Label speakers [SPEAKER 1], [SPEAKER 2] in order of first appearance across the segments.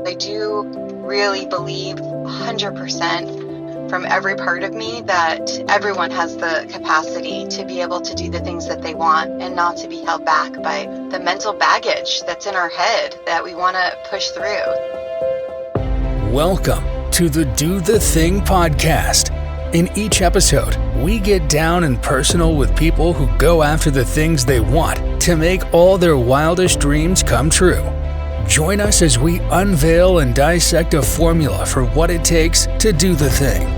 [SPEAKER 1] I do really believe 100% from every part of me that everyone has the capacity to be able to do the things that they want and not to be held back by the mental baggage that's in our head that we want to push through.
[SPEAKER 2] Welcome to the Do the Thing podcast. In each episode, we get down and personal with people who go after the things they want to make all their wildest dreams come true. Join us as we unveil and dissect a formula for what it takes to do the thing.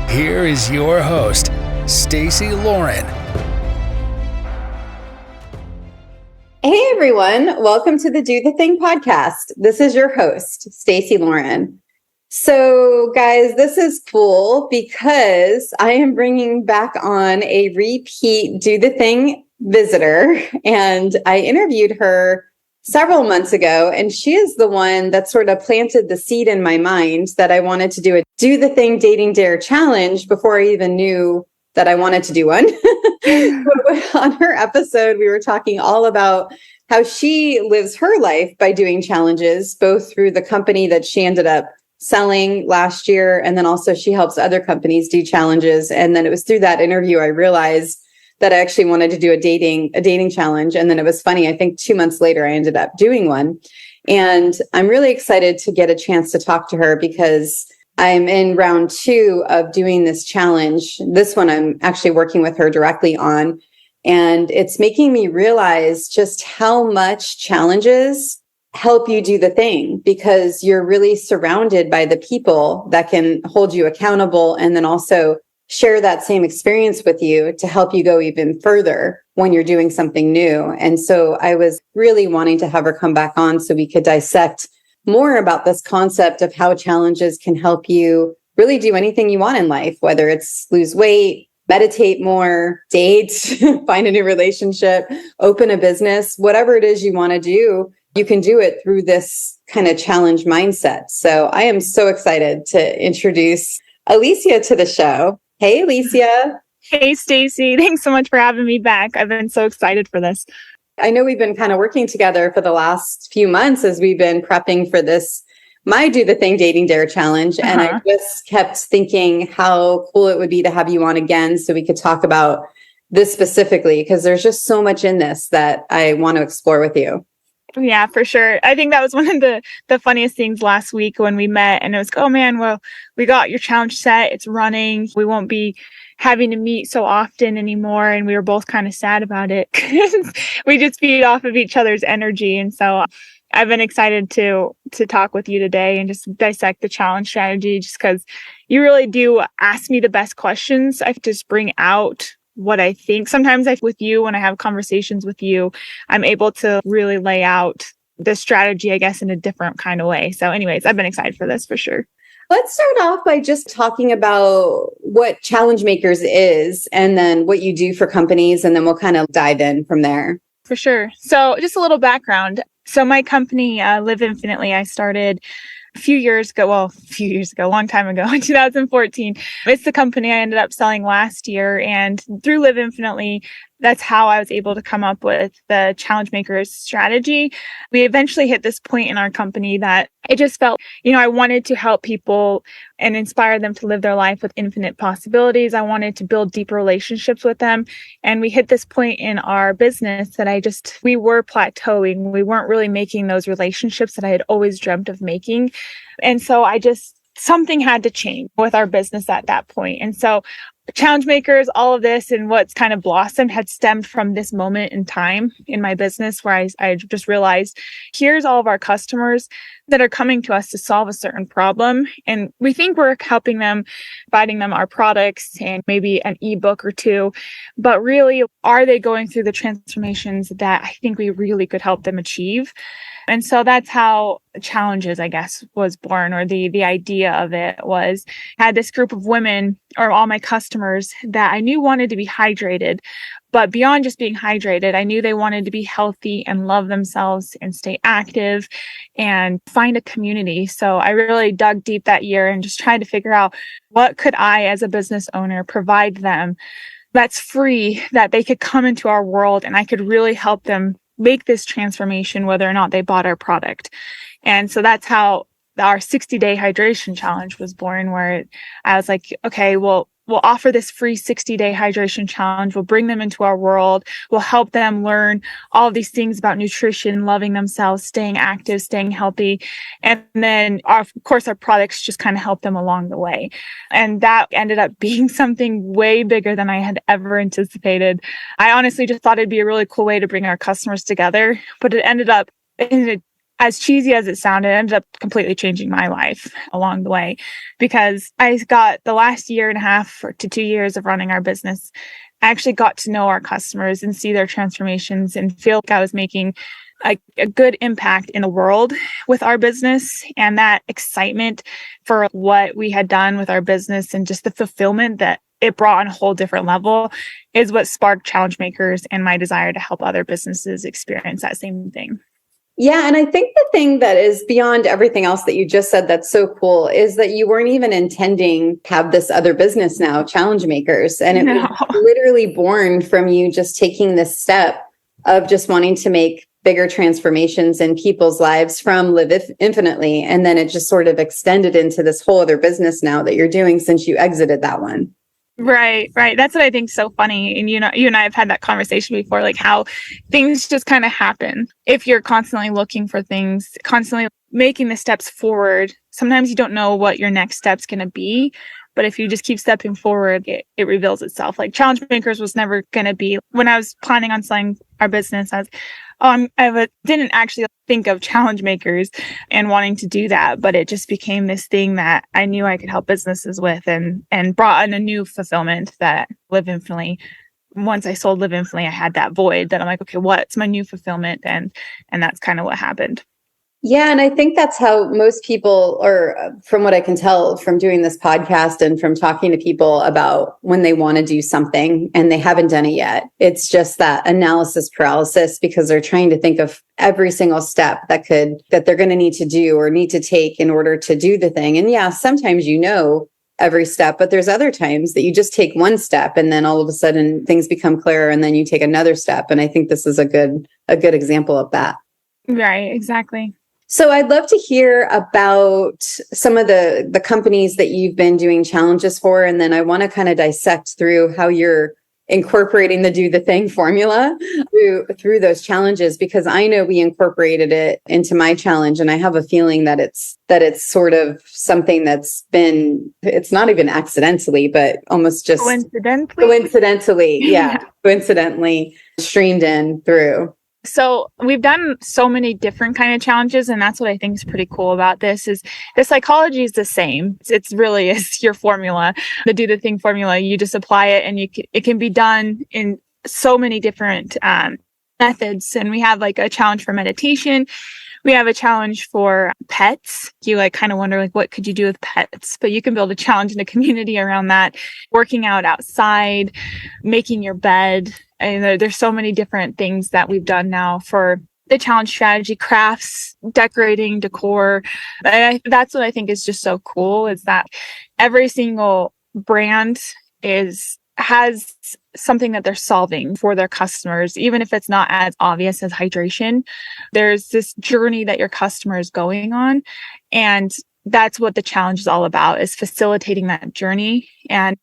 [SPEAKER 2] Here is your host, Stacey Lauren.
[SPEAKER 3] Hey everyone, welcome to the Do the Thing podcast. This is your host, Stacey Lauren. So guys, this is cool because I am bringing back on a repeat Do the Thing visitor, and I interviewed her several months ago, and she is the one that sort of planted the seed in my mind that I wanted to do a Do the Thing Dating Dare challenge before I even knew that I wanted to do one. On her episode, we were talking all about how she lives her life by doing challenges, both through the company that she ended up selling last year, and then also she helps other companies do challenges. And then it was through that interview I realized that I actually wanted to do a dating challenge. And then it was funny, I think 2 months later I ended up doing one. And I'm really excited to get a chance to talk to her because I'm in round 2 of doing this challenge. This one I'm actually working with her directly on, and it's making me realize just how much challenges help you do the thing, because you're really surrounded by the people that can hold you accountable and then also share that same experience with you to help you go even further when you're doing something new. And so I was really wanting to have her come back on so we could dissect more about this concept of how challenges can help you really do anything you want in life, whether it's lose weight, meditate more, date, find a new relationship, open a business, whatever it is you want to do. You can do it through this kind of challenge mindset. So I am so excited to introduce Alicia to the show. Hey, Alicia.
[SPEAKER 4] Hey, Stacey. Thanks so much for having me back. I've been so excited for this.
[SPEAKER 3] I know we've been kind of working together for the last few months as we've been prepping for this, my Do the Thing Dating Dare challenge. And I just kept thinking how cool it would be to have you on again so we could talk about this specifically, because there's just so much in this that I want to explore with you.
[SPEAKER 4] Yeah, for sure. I think that was one of the funniest things last week when we met, and it was, oh man, well, we got your challenge set. It's running. We won't be having to meet so often anymore. And we were both kind of sad about it. We just feed off of each other's energy. And so I've been excited to talk with you today and just dissect the challenge strategy, just because you really do ask me the best questions. I just bring out what I think. Sometimes with you, when I have conversations with you, I'm able to really lay out the strategy, I guess, in a different kind of way. So anyways, I've been excited for this for sure.
[SPEAKER 3] Let's start off by just talking about what Challenge Makers is and then what you do for companies, and then we'll kind of dive in from there.
[SPEAKER 4] For sure. So just a little background. So my company, Live Infinitely, I started a long time ago, in 2014. It's the company I ended up selling last year. And through Live Infinitely, that's how I was able to come up with the Challenge Makers strategy. We eventually hit this point in our company that it just felt, I wanted to help people and inspire them to live their life with infinite possibilities. I wanted to build deeper relationships with them. And we hit this point in our business that we were plateauing. We weren't really making those relationships that I had always dreamt of making. And so something had to change with our business at that point. And so Challenge Makers, all of this and what's kind of blossomed had stemmed from this moment in time in my business where I just realized, here's all of our customers that are coming to us to solve a certain problem. And we think we're helping them, providing them our products and maybe an ebook or two. But really, are they going through the transformations that I think we really could help them achieve? And so that's how Challenges, I guess, was born, or the idea of it was, I had this group of women, or all my customers, that I knew wanted to be hydrated. But beyond just being hydrated, I knew they wanted to be healthy and love themselves and stay active and find a community. So I really dug deep that year and just tried to figure out, what could I, as a business owner, provide them that's free, that they could come into our world and I could really help them make this transformation, whether or not they bought our product. And so that's how our 60-day hydration challenge was born, where I was like, okay, well, we'll offer this free 60-day hydration challenge. We'll bring them into our world. We'll help them learn all of these things about nutrition, loving themselves, staying active, staying healthy. And then, of course, our products just kind of help them along the way. And that ended up being something way bigger than I had ever anticipated. I honestly just thought it'd be a really cool way to bring our customers together, but it ended up, as cheesy as it sounded, it ended up completely changing my life along the way, because I got the last year and a half to 2 years of running our business. I actually got to know our customers and see their transformations and feel like I was making a good impact in the world with our business. And that excitement for what we had done with our business and just the fulfillment that it brought on a whole different level is what sparked Challenge Makers and my desire to help other businesses experience that same thing.
[SPEAKER 3] Yeah. And I think the thing that is beyond everything else that you just said that's so cool is that you weren't even intending to have this other business now, Challenge Makers. And it was literally born from you just taking this step of just wanting to make bigger transformations in people's lives from Live Infinitely. And then it just sort of extended into this whole other business now that you're doing since you exited that one.
[SPEAKER 4] Right. That's what I think is so funny. And you and I have had that conversation before, like how things just kind of happen. If you're constantly looking for things, constantly making the steps forward, sometimes you don't know what your next step's going to be. But if you just keep stepping forward, it reveals itself. Like Challenge Makers was never going to be, when I was planning on selling our business, I didn't actually think of Challenge Makers and wanting to do that, but it just became this thing that I knew I could help businesses with and brought in a new fulfillment that Live Infinitely. Once I sold Live Infinitely, I had that void that I'm like, okay, what's my new fulfillment? And that's kind of what happened.
[SPEAKER 3] Yeah. And I think that's how most people, or from what I can tell from doing this podcast and from talking to people about when they want to do something and they haven't done it yet, it's just that analysis paralysis because they're trying to think of every single step that they're going to need to do or need to take in order to do the thing. And yeah, sometimes every step, but there's other times that you just take one step and then all of a sudden things become clearer and then you take another step. And I think this is a good example of that.
[SPEAKER 4] Right, exactly.
[SPEAKER 3] So I'd love to hear about some of the companies that you've been doing challenges for. And then I want to kind of dissect through how you're incorporating the Do the Thing formula through those challenges, because I know we incorporated it into my challenge. And I have a feeling that it's sort of something that's been, it's not even accidentally, but almost just coincidentally, yeah, coincidentally streamed in through.
[SPEAKER 4] So we've done so many different kind of challenges. And that's what I think is pretty cool about this is the psychology is the same. It's really is your formula, the Do the Thing formula. You just apply it and it can be done in so many different methods. And we have like a challenge for meditation. We have a challenge for pets. You like kind of wonder like, what could you do with pets? But you can build a challenge in a community around that. Working out outside, making your bed. And there's so many different things that we've done now for the challenge strategy, crafts, decorating, decor. And that's what I think is just so cool is that every single brand has something that they're solving for their customers, even if it's not as obvious as hydration. There's this journey that your customer is going on. And that's what the challenge is all about, is facilitating that journey. And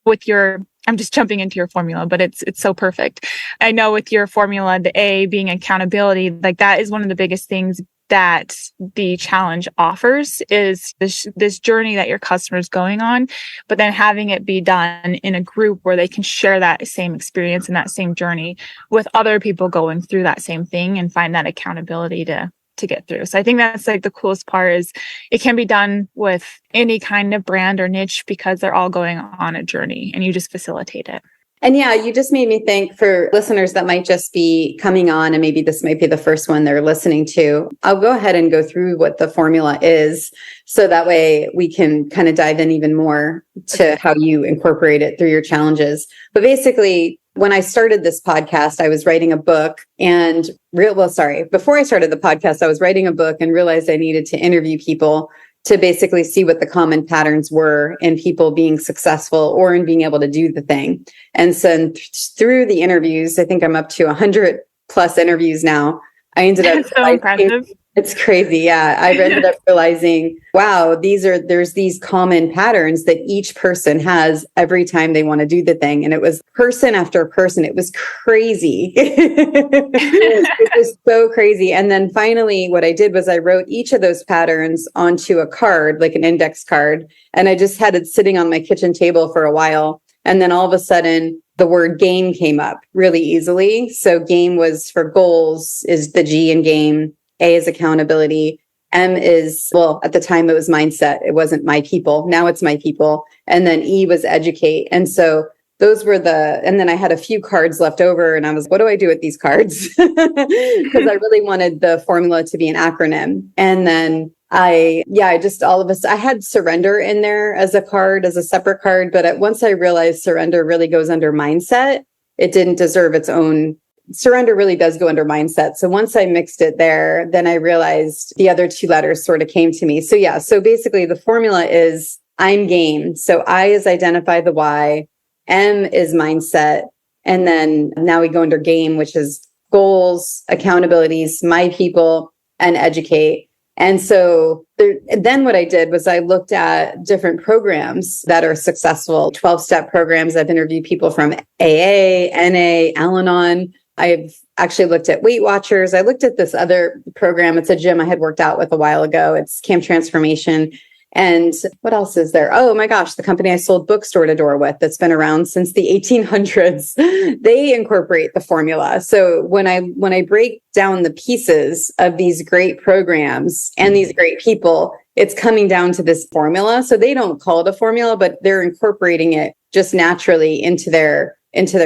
[SPEAKER 4] I'm just jumping into your formula, but it's so perfect. I know with your formula, the A being accountability, like that is one of the biggest things that the challenge offers is this journey that your customer is going on, but then having it be done in a group where they can share that same experience and that same journey with other people going through that same thing and find that accountability to get through. So I think that's like the coolest part is it can be done with any kind of brand or niche because they're all going on a journey and you just facilitate it.
[SPEAKER 3] And yeah, you just made me think for listeners that might just be coming on and maybe this might be the first one they're listening to. I'll go ahead and go through what the formula is so that way we can kind of dive in even more to how you incorporate it through your challenges. But basically, when I started this podcast, I was writing a book before I started the podcast, I was writing a book and realized I needed to interview people to basically see what the common patterns were in people being successful or in being able to do the thing. And so through the interviews, I think I'm up to 100 plus interviews now. I ended up
[SPEAKER 4] That's so impressive.
[SPEAKER 3] it's crazy. Yeah. I ended up realizing, wow, there's these common patterns that each person has every time they want to do the thing. And it was person after person. It was crazy. It was so crazy. And then finally, what I did was I wrote each of those patterns onto a card, like an index card. And I just had it sitting on my kitchen table for a while. And then all of a sudden, the word game came up really easily. So game was for goals, is the G in game. A is accountability. M is, well, at the time it was mindset. It wasn't my people. Now it's my people. And then E was educate. And so those were and then I had a few cards left over and I was, what do I do with these cards? Because I really wanted the formula to be an acronym. And then I had surrender in there as a card, as a separate card. But once I realized surrender really goes under mindset, it didn't deserve its own. Surrender really does go under mindset. So once I mixed it there, then I realized the other two letters sort of came to me. So yeah, so basically the formula is I'm game. So I is identify the why, M is mindset. And then now we go under game, which is goals, accountabilities, my people, and educate. And so then what I did was I looked at different programs that are successful, 12-step programs. I've interviewed people from AA, NA, Al-Anon. I've actually looked at Weight Watchers. I looked at this other program. It's a gym I had worked out with a while ago. It's Camp Transformation. And what else is there? Oh my gosh, the company I sold books door to door with that's been around since the 1800s, they incorporate the formula. So when I break down the pieces of these great programs and these great people, it's coming down to this formula. So they don't call it a formula, but they're incorporating it just naturally into their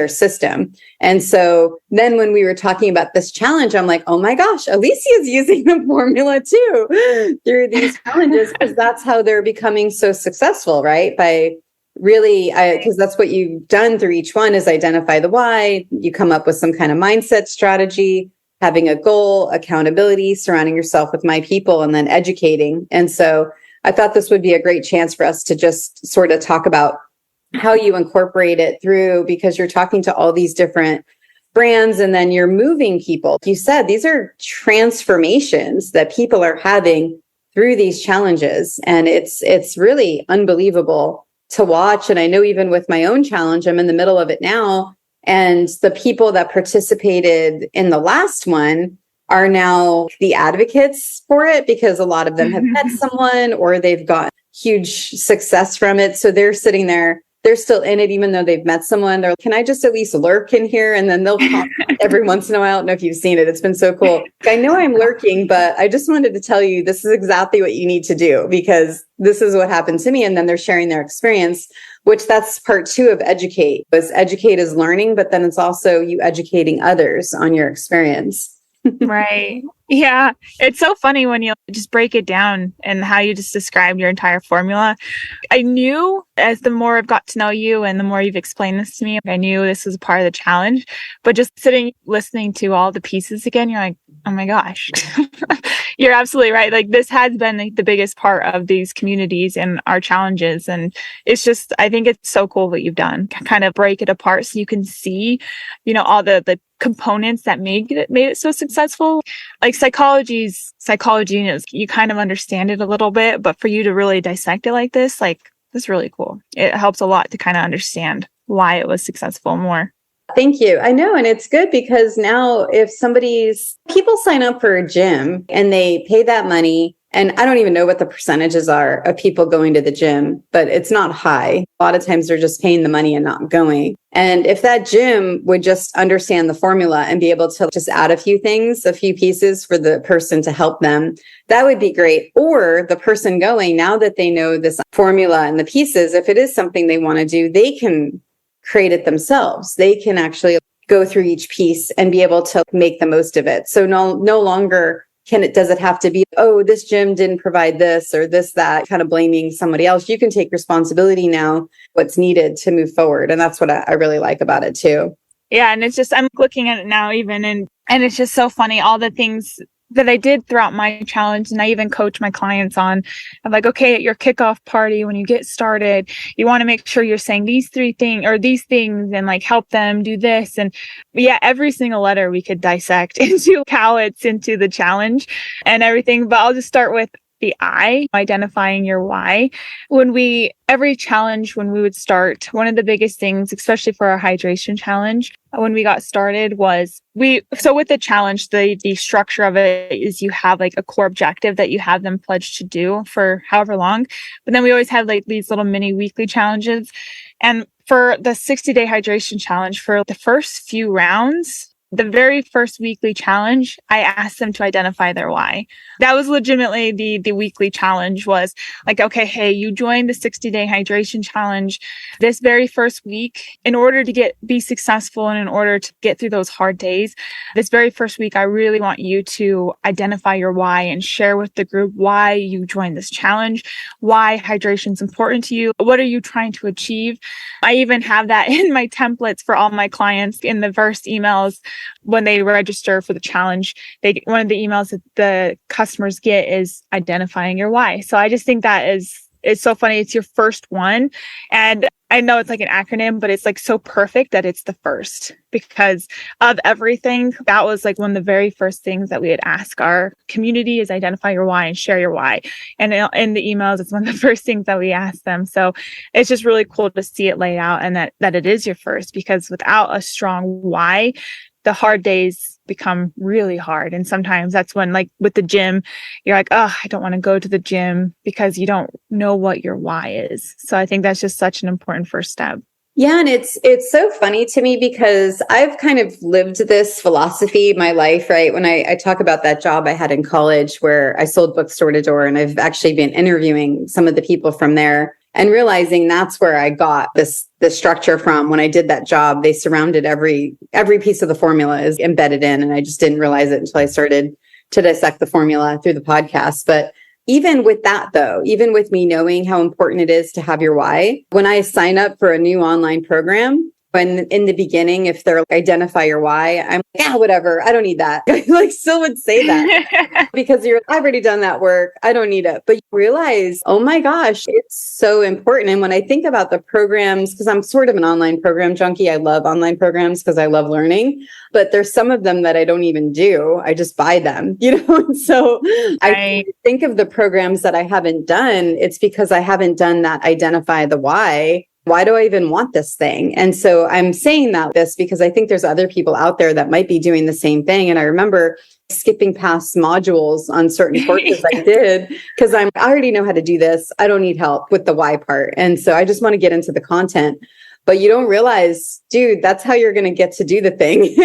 [SPEAKER 3] system. And so then when we were talking about this challenge, I'm like, oh my gosh, Alicia's using the formula too through these challenges, because that's how they're becoming so successful, right? By really, because that's what you've done through each one is identify the why, you come up with some kind of mindset strategy, having a goal, accountability, surrounding yourself with my people, and then educating. And so I thought this would be a great chance for us to just sort of talk about how you incorporate it through, because you're talking to all these different brands and then you're moving people. You said these are transformations that people are having through these challenges. And it's really unbelievable to watch. And I know even with my own challenge, I'm in the middle of it now. And the people that participated in the last one are now the advocates for it, because a lot of them have met someone or they've got huge success from it. So they're sitting there. They're still in it, even though they've met someone. They're like, can I just at least lurk in here? And then they'll pop every once in a while. I don't know if you've seen it. It's been so cool. I know I'm lurking, but I just wanted to tell you this is exactly what you need to do, because this is what happened to me. And then they're sharing their experience, which that's part 2 of educate. Because educate is learning, but then it's also you educating others on your experience.
[SPEAKER 4] Right. Yeah. It's so funny when you just break it down and how you just described your entire formula. I knew as the more I've got to know you and the more you've explained this to me, I knew this was a part of the challenge. But just sitting, listening to all the pieces again, you're like, oh my gosh, you're absolutely right. Like this has been the biggest part of these communities and our challenges. And it's just, I think it's so cool what you've done, kind of break it apart so you can see, all the components that made it so successful. Like psychology, you kind of understand it a little bit, but for you to really dissect it like this, that's really cool. It helps a lot to kind of understand why it was successful more.
[SPEAKER 3] Thank you. I know. And it's good because now if people sign up for a gym and they pay that money, and I don't even know what the percentages are of people going to the gym, but it's not high. A lot of times they're just paying the money and not going. And if that gym would just understand the formula and be able to just add a few pieces for the person to help them, that would be great. Or the person going, now that they know this formula and the pieces, if it is something they want to do, they can create it themselves. They can actually go through each piece and be able to make the most of it. So no longer does it have to be, oh, this gym didn't provide this or this, that, kind of blaming somebody else. You can take responsibility now, what's needed to move forward. And that's what I really like about it too.
[SPEAKER 4] Yeah. And it's just, I'm looking at it now even, and it's just so funny, all the things that I did throughout my challenge, and I even coach my clients on, I'm like, okay, at your kickoff party, when you get started, you want to make sure you're saying these three things or these things and like help them do this. And yeah, every single letter we could dissect into how it's into the challenge and everything. But I'll just start with the I, identifying your why. Every challenge, when we would start, one of the biggest things, especially for our hydration challenge, when we got started was so with the challenge, the structure of it is you have like a core objective that you have them pledged to do for however long. But then we always have like these little mini weekly challenges. And for the 60-day hydration challenge, for the first few rounds, the very first weekly challenge, I asked them to identify their why. That was legitimately the weekly challenge was like, okay, hey, you joined the 60-day hydration challenge this very first week. In order to be successful and in order to get through those hard days, this very first week, I really want you to identify your why and share with the group why you joined this challenge, why hydration is important to you. What are you trying to achieve? I even have that in my templates for all my clients in the first emails. When they register for the challenge, one of the emails that the customers get is identifying your why. So I just think it's so funny. It's your first one. And I know it's like an acronym, but it's like so perfect that it's the first because of everything. That was like one of the very first things that we would ask our community is identify your why and share your why. And in the emails, it's one of the first things that we ask them. So it's just really cool to see it laid out and that it is your first, because without a strong why, the hard days become really hard. And sometimes that's when, like with the gym, you're like, oh, I don't want to go to the gym because you don't know what your why is. So I think that's just such an important first step.
[SPEAKER 3] Yeah. And it's so funny to me because I've kind of lived this philosophy my life, right? When I talk about that job I had in college where I sold bookstore to door, and I've actually been interviewing some of the people from there and realizing that's where I got the structure from. When I did that job, they surrounded every piece of the formula is embedded in, and I just didn't realize it until I started to dissect the formula through the podcast. But even with that, though, even with me knowing how important it is to have your why, when I sign up for a new online program, when in the beginning, if they're like, identify your why, I'm like, yeah, whatever. I don't need that. I like still would say that because I've already done that work. I don't need it. But you realize, oh my gosh, it's so important. And when I think about the programs, because I'm sort of an online program junkie, I love online programs because I love learning, but there's some of them that I don't even do. I just buy them, And so I think of the programs that I haven't done. It's because I haven't done that identify the why. Why do I even want this thing? And so I'm saying this because I think there's other people out there that might be doing the same thing. And I remember skipping past modules on certain courses I did because I already know how to do this. I don't need help with the why part. And so I just want to get into the content. But you don't realize, dude, that's how you're going to get to do the thing.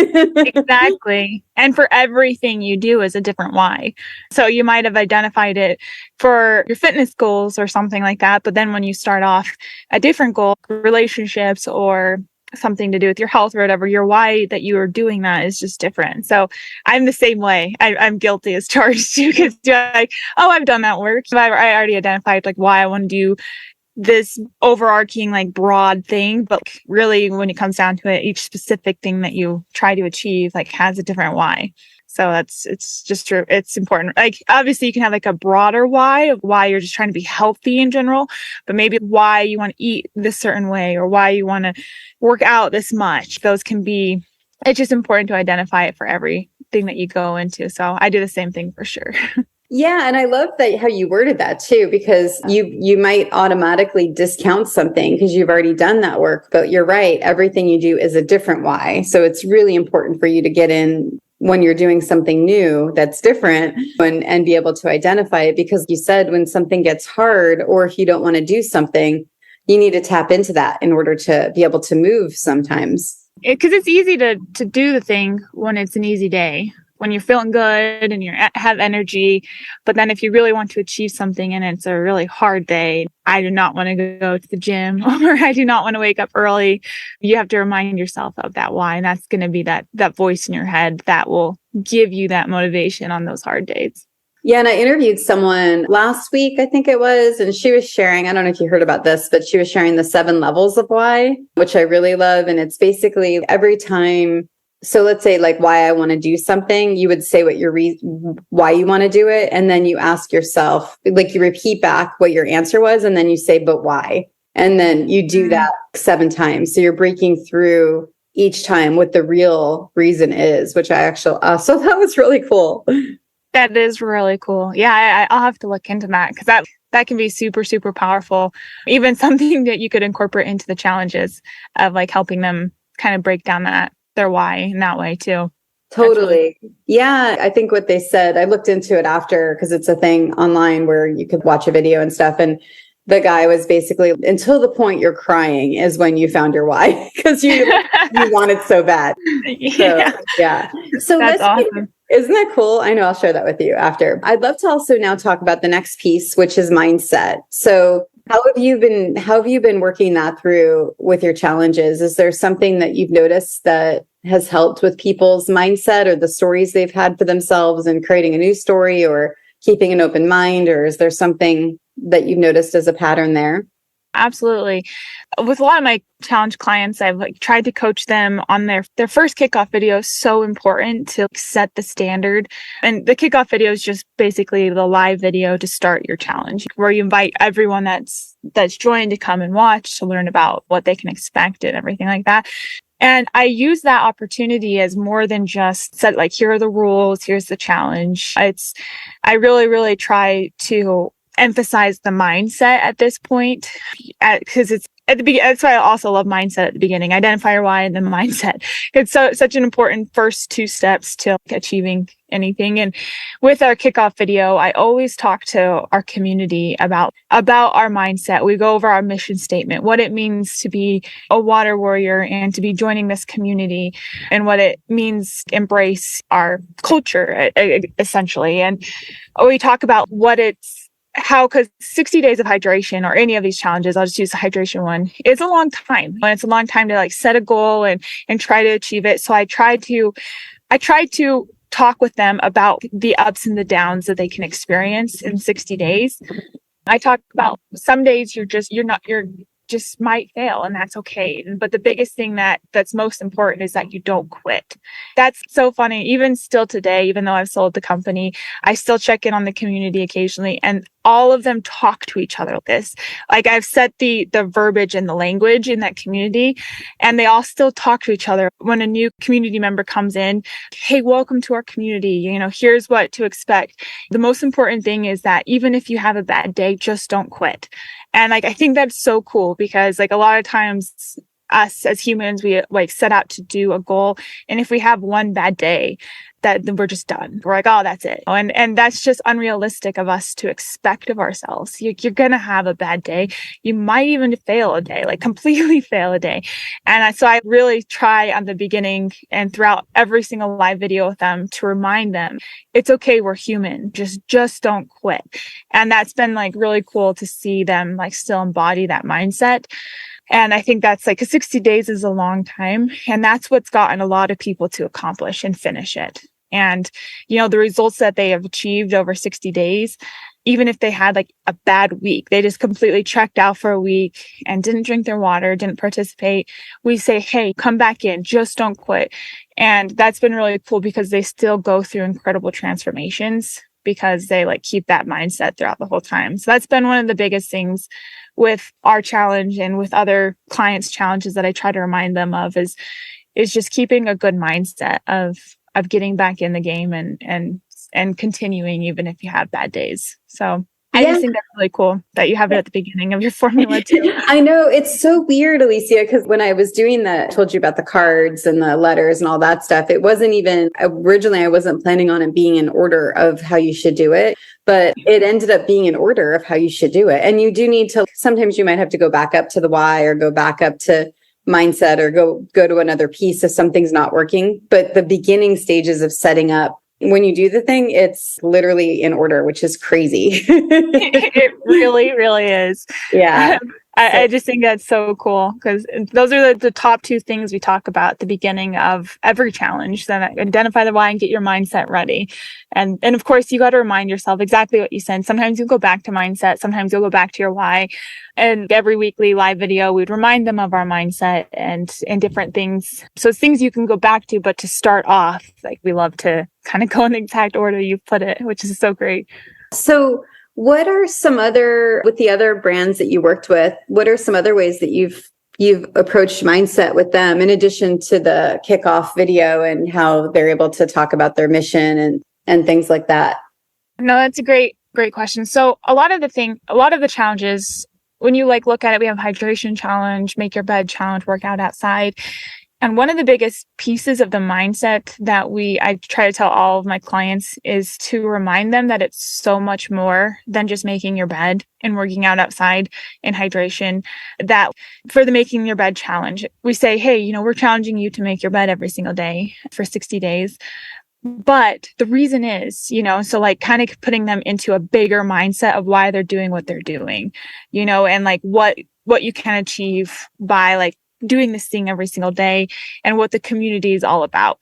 [SPEAKER 4] Exactly. And for everything you do is a different why. So you might have identified it for your fitness goals or something like that. But then when you start off a different goal, relationships or something to do with your health or whatever, your why that you are doing that is just different. So I'm the same way. I'm guilty as charged too, because you're like, oh, I've done that work. So I already identified like why I want to do this overarching like broad thing, but really when it comes down to it, each specific thing that you try to achieve like has a different why. So it's just true. It's important. Like obviously you can have like a broader why of why you're just trying to be healthy in general, but maybe why you want to eat this certain way or why you want to work out this much. Those can be, it's just important to identify it for everything that you go into. So I do the same thing for sure.
[SPEAKER 3] Yeah. And I love that how you worded that too, because you might automatically discount something because you've already done that work, but you're right. Everything you do is a different why. So it's really important for you to get in when you're doing something new that's different and be able to identify it. Because you said when something gets hard or if you don't want to do something, you need to tap into that in order to be able to move sometimes.
[SPEAKER 4] Because it's easy to do the thing when it's an easy day, when you're feeling good and you have energy. But then if you really want to achieve something and it's a really hard day, I do not want to go to the gym or I do not want to wake up early. You have to remind yourself of that why. And that's going to be that voice in your head that will give you that motivation on those hard days.
[SPEAKER 3] Yeah. And I interviewed someone last week, I think it was, and she was sharing, I don't know if you heard about this, but she was sharing the 7 levels of why, which I really love. And it's basically every time So let's say like why I want to do something, you would say what your why you want to do it. And then you ask yourself, like you repeat back what your answer was. And then you say, but why? And then you do that 7 times. So you're breaking through each time what the real reason is, which I actually, so that was really cool.
[SPEAKER 4] That is really cool. Yeah, I'll have to look into that because that can be super, super powerful. Even something that you could incorporate into the challenges of like helping them kind of break down their why in that way too.
[SPEAKER 3] Totally. Yeah. I think what they said, I looked into it after because it's a thing online where you could watch a video and stuff. And the guy was basically, until the point you're crying is when you found your why because you want it so bad.
[SPEAKER 4] Yeah.
[SPEAKER 3] So, yeah. So
[SPEAKER 4] that's awesome.
[SPEAKER 3] Isn't that cool? I know I'll share that with you after. I'd love to also now talk about the next piece, which is mindset. So how have you been working that through with your challenges? Is there something that you've noticed that has helped with people's mindset or the stories they've had for themselves and creating a new story or keeping an open mind? Or is there something that you've noticed as a pattern there?
[SPEAKER 4] Absolutely. With a lot of my challenge clients, I've like tried to coach them on their first kickoff video is so important to set the standard. And the kickoff video is just basically the live video to start your challenge, where you invite everyone that's joined to come and watch to learn about what they can expect and everything like that. And I use that opportunity as more than just said, like, here are the rules, here's the challenge. I really, really try to emphasize the mindset at this point because it's at the beginning. That's why I also love mindset at the beginning. Identify your why and then mindset. It's such an important first 2 steps to achieving anything. And with our kickoff video, I always talk to our community about our mindset. We go over our mission statement, what it means to be a water warrior and to be joining this community, and what it means to embrace our culture, essentially. And we talk about because 60 days of hydration or any of these challenges, I'll just use the hydration one, it's a long time. And it's a long time to like set a goal and try to achieve it. So I try to talk with them about the ups and the downs that they can experience in 60 days. I talk about some days you're just might fail, and that's okay. But the biggest thing that's most important is that you don't quit. That's so funny. Even still today, even though I've sold the company, I still check in on the community occasionally, and all of them talk to each other like this. Like I've set the verbiage and the language in that community, and they all still talk to each other. When a new community member comes in, hey, welcome to our community. Here's what to expect. The most important thing is that even if you have a bad day, just don't quit. And like, I think that's so cool because like a lot of times us as humans, we like set out to do a goal. And if we have one bad day, then we're just done. We're like, oh, that's it. And that's just unrealistic of us to expect of ourselves. You're going to have a bad day. You might even fail a day, like completely fail a day. And so I really try on the beginning and throughout every single live video with them to remind them, it's okay. We're human. Just don't quit. And that's been like really cool to see them like still embody that mindset. And I think that's like 60 days is a long time. And that's what's gotten a lot of people to accomplish and finish it. And, the results that they have achieved over 60 days, even if they had like a bad week, they just completely checked out for a week and didn't drink their water, didn't participate. We say, hey, come back in, just don't quit. And that's been really cool because they still go through incredible transformations because they like keep that mindset throughout the whole time. So that's been one of the biggest things with our challenge and with other clients' challenges that I try to remind them of is just keeping a good mindset of getting back in the game and continuing even if you have bad days. So I just think that's really cool that you have it at the beginning of your formula too.
[SPEAKER 3] I know it's so weird, Alicia, because when I was doing I told you about the cards and the letters and all that stuff. It wasn't even originally, I wasn't planning on it being in order of how you should do it, but it ended up being in order of how you should do it. And you do need to, sometimes you might have to go back up to the why or go back up to mindset or go to another piece if something's not working. But the beginning stages of setting up, when you do the thing, it's literally in order, which is crazy.
[SPEAKER 4] It really, really is.
[SPEAKER 3] Yeah.
[SPEAKER 4] I just think that's so cool because those are the top two things we talk about at the beginning of every challenge. Then identify the why and get your mindset ready. And of course, you got to remind yourself exactly what you said. Sometimes you'll go back to mindset. Sometimes you'll go back to your why. And every weekly live video, we'd remind them of our mindset and different things. So it's things you can go back to, but to start off, like we love to kind of go in the exact order you put it, which is so great.
[SPEAKER 3] So what are some other, with the other brands that you worked with, what are some other ways that you've approached mindset with them in addition to the kickoff video and how they're able to talk about their mission and things like that?
[SPEAKER 4] No, that's a great question. So a lot of the challenges, when you look at it, we have hydration challenge, make your bed challenge, work out outside. And one of the biggest pieces of the mindset that I try to tell all of my clients is to remind them that it's so much more than just making your bed and working out outside in hydration. That for the making your bed challenge, we say, hey, we're challenging you to make your bed every single day for 60 days. But the reason is, so kind of putting them into a bigger mindset of why they're doing what they're doing, and what you can achieve by doing this thing every single day and what the community is all about.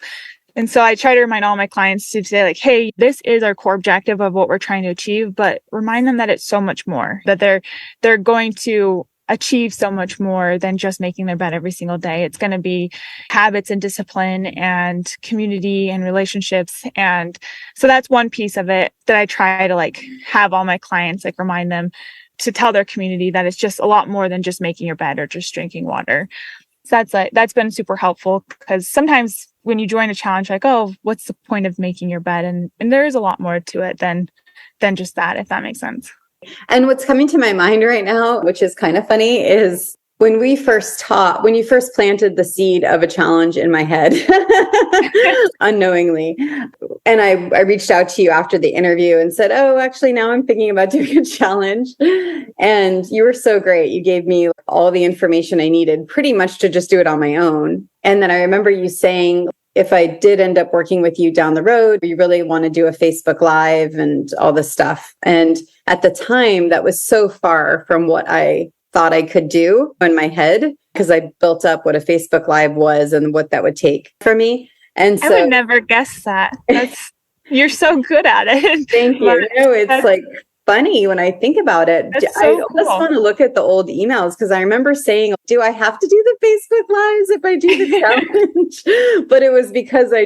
[SPEAKER 4] And so I try to remind all my clients to say hey, this is our core objective of what we're trying to achieve, but remind them that it's so much more, that they're going to achieve so much more than just making their bed every single day. It's going to be habits and discipline and community and relationships. And so that's one piece of it that I try to have all my clients remind them to tell their community that it's just a lot more than just making your bed or just drinking water. So that's been super helpful because sometimes when you join a challenge, oh, what's the point of making your bed? And there is a lot more to it than just that, if that makes sense.
[SPEAKER 3] And what's coming to my mind right now, which is kind of funny, is when you first planted the seed of a challenge in my head, unknowingly, and I reached out to you after the interview and said, oh, actually, now I'm thinking about doing a challenge. And you were so great. You gave me all the information I needed pretty much to just do it on my own. And then I remember you saying, if I did end up working with you down the road, you really want to do a Facebook Live and all this stuff. And at the time, that was so far from what I thought I could do in my head, because I built up what a Facebook Live was and what that would take for me. And so
[SPEAKER 4] I would never guess that. You're so good at it.
[SPEAKER 3] Thank you. It's funny when I think about it. I almost want to look at the old emails because I remember saying, do I have to do the Facebook Lives if I do the challenge? But it was because I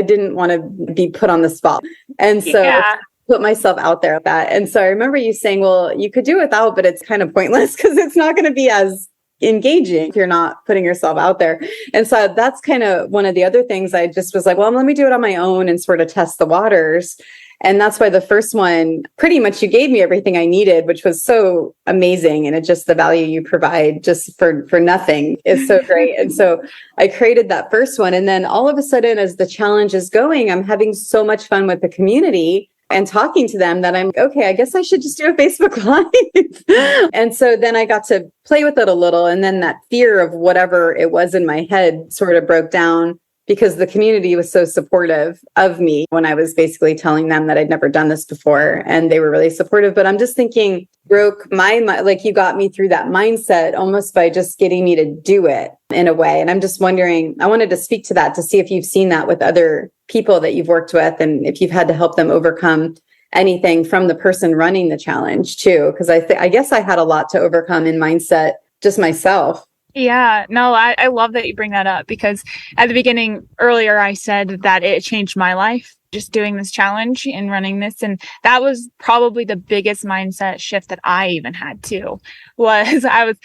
[SPEAKER 3] didn't want to be put on the spot. And so put myself out there with that. And so I remember you saying, well, you could do it without, but it's kind of pointless because it's not going to be as engaging if you're not putting yourself out there. And so that's kind of one of the other things I just was well, let me do it on my own and sort of test the waters. And that's why the first one, pretty much you gave me everything I needed, which was so amazing. And it just, the value you provide just for nothing is so great. And so I created that first one. And then all of a sudden, as the challenge is going, I'm having so much fun with the community and talking to them that I'm okay, I guess I should just do a Facebook Live. And so then I got to play with it a little. And then that fear of whatever it was in my head sort of broke down because the community was so supportive of me when I was basically telling them that I'd never done this before. And they were really supportive. But I'm just thinking, broke my mind, you got me through that mindset almost by just getting me to do it in a way. And I'm just wondering, I wanted to speak to that to see if you've seen that with other people that you've worked with and if you've had to help them overcome anything from the person running the challenge too. Because I guess I had a lot to overcome in mindset just myself.
[SPEAKER 4] Yeah, no, I love that you bring that up because at the beginning earlier, I said that it changed my life just doing this challenge and running this. And that was probably the biggest mindset shift that I even had too, was I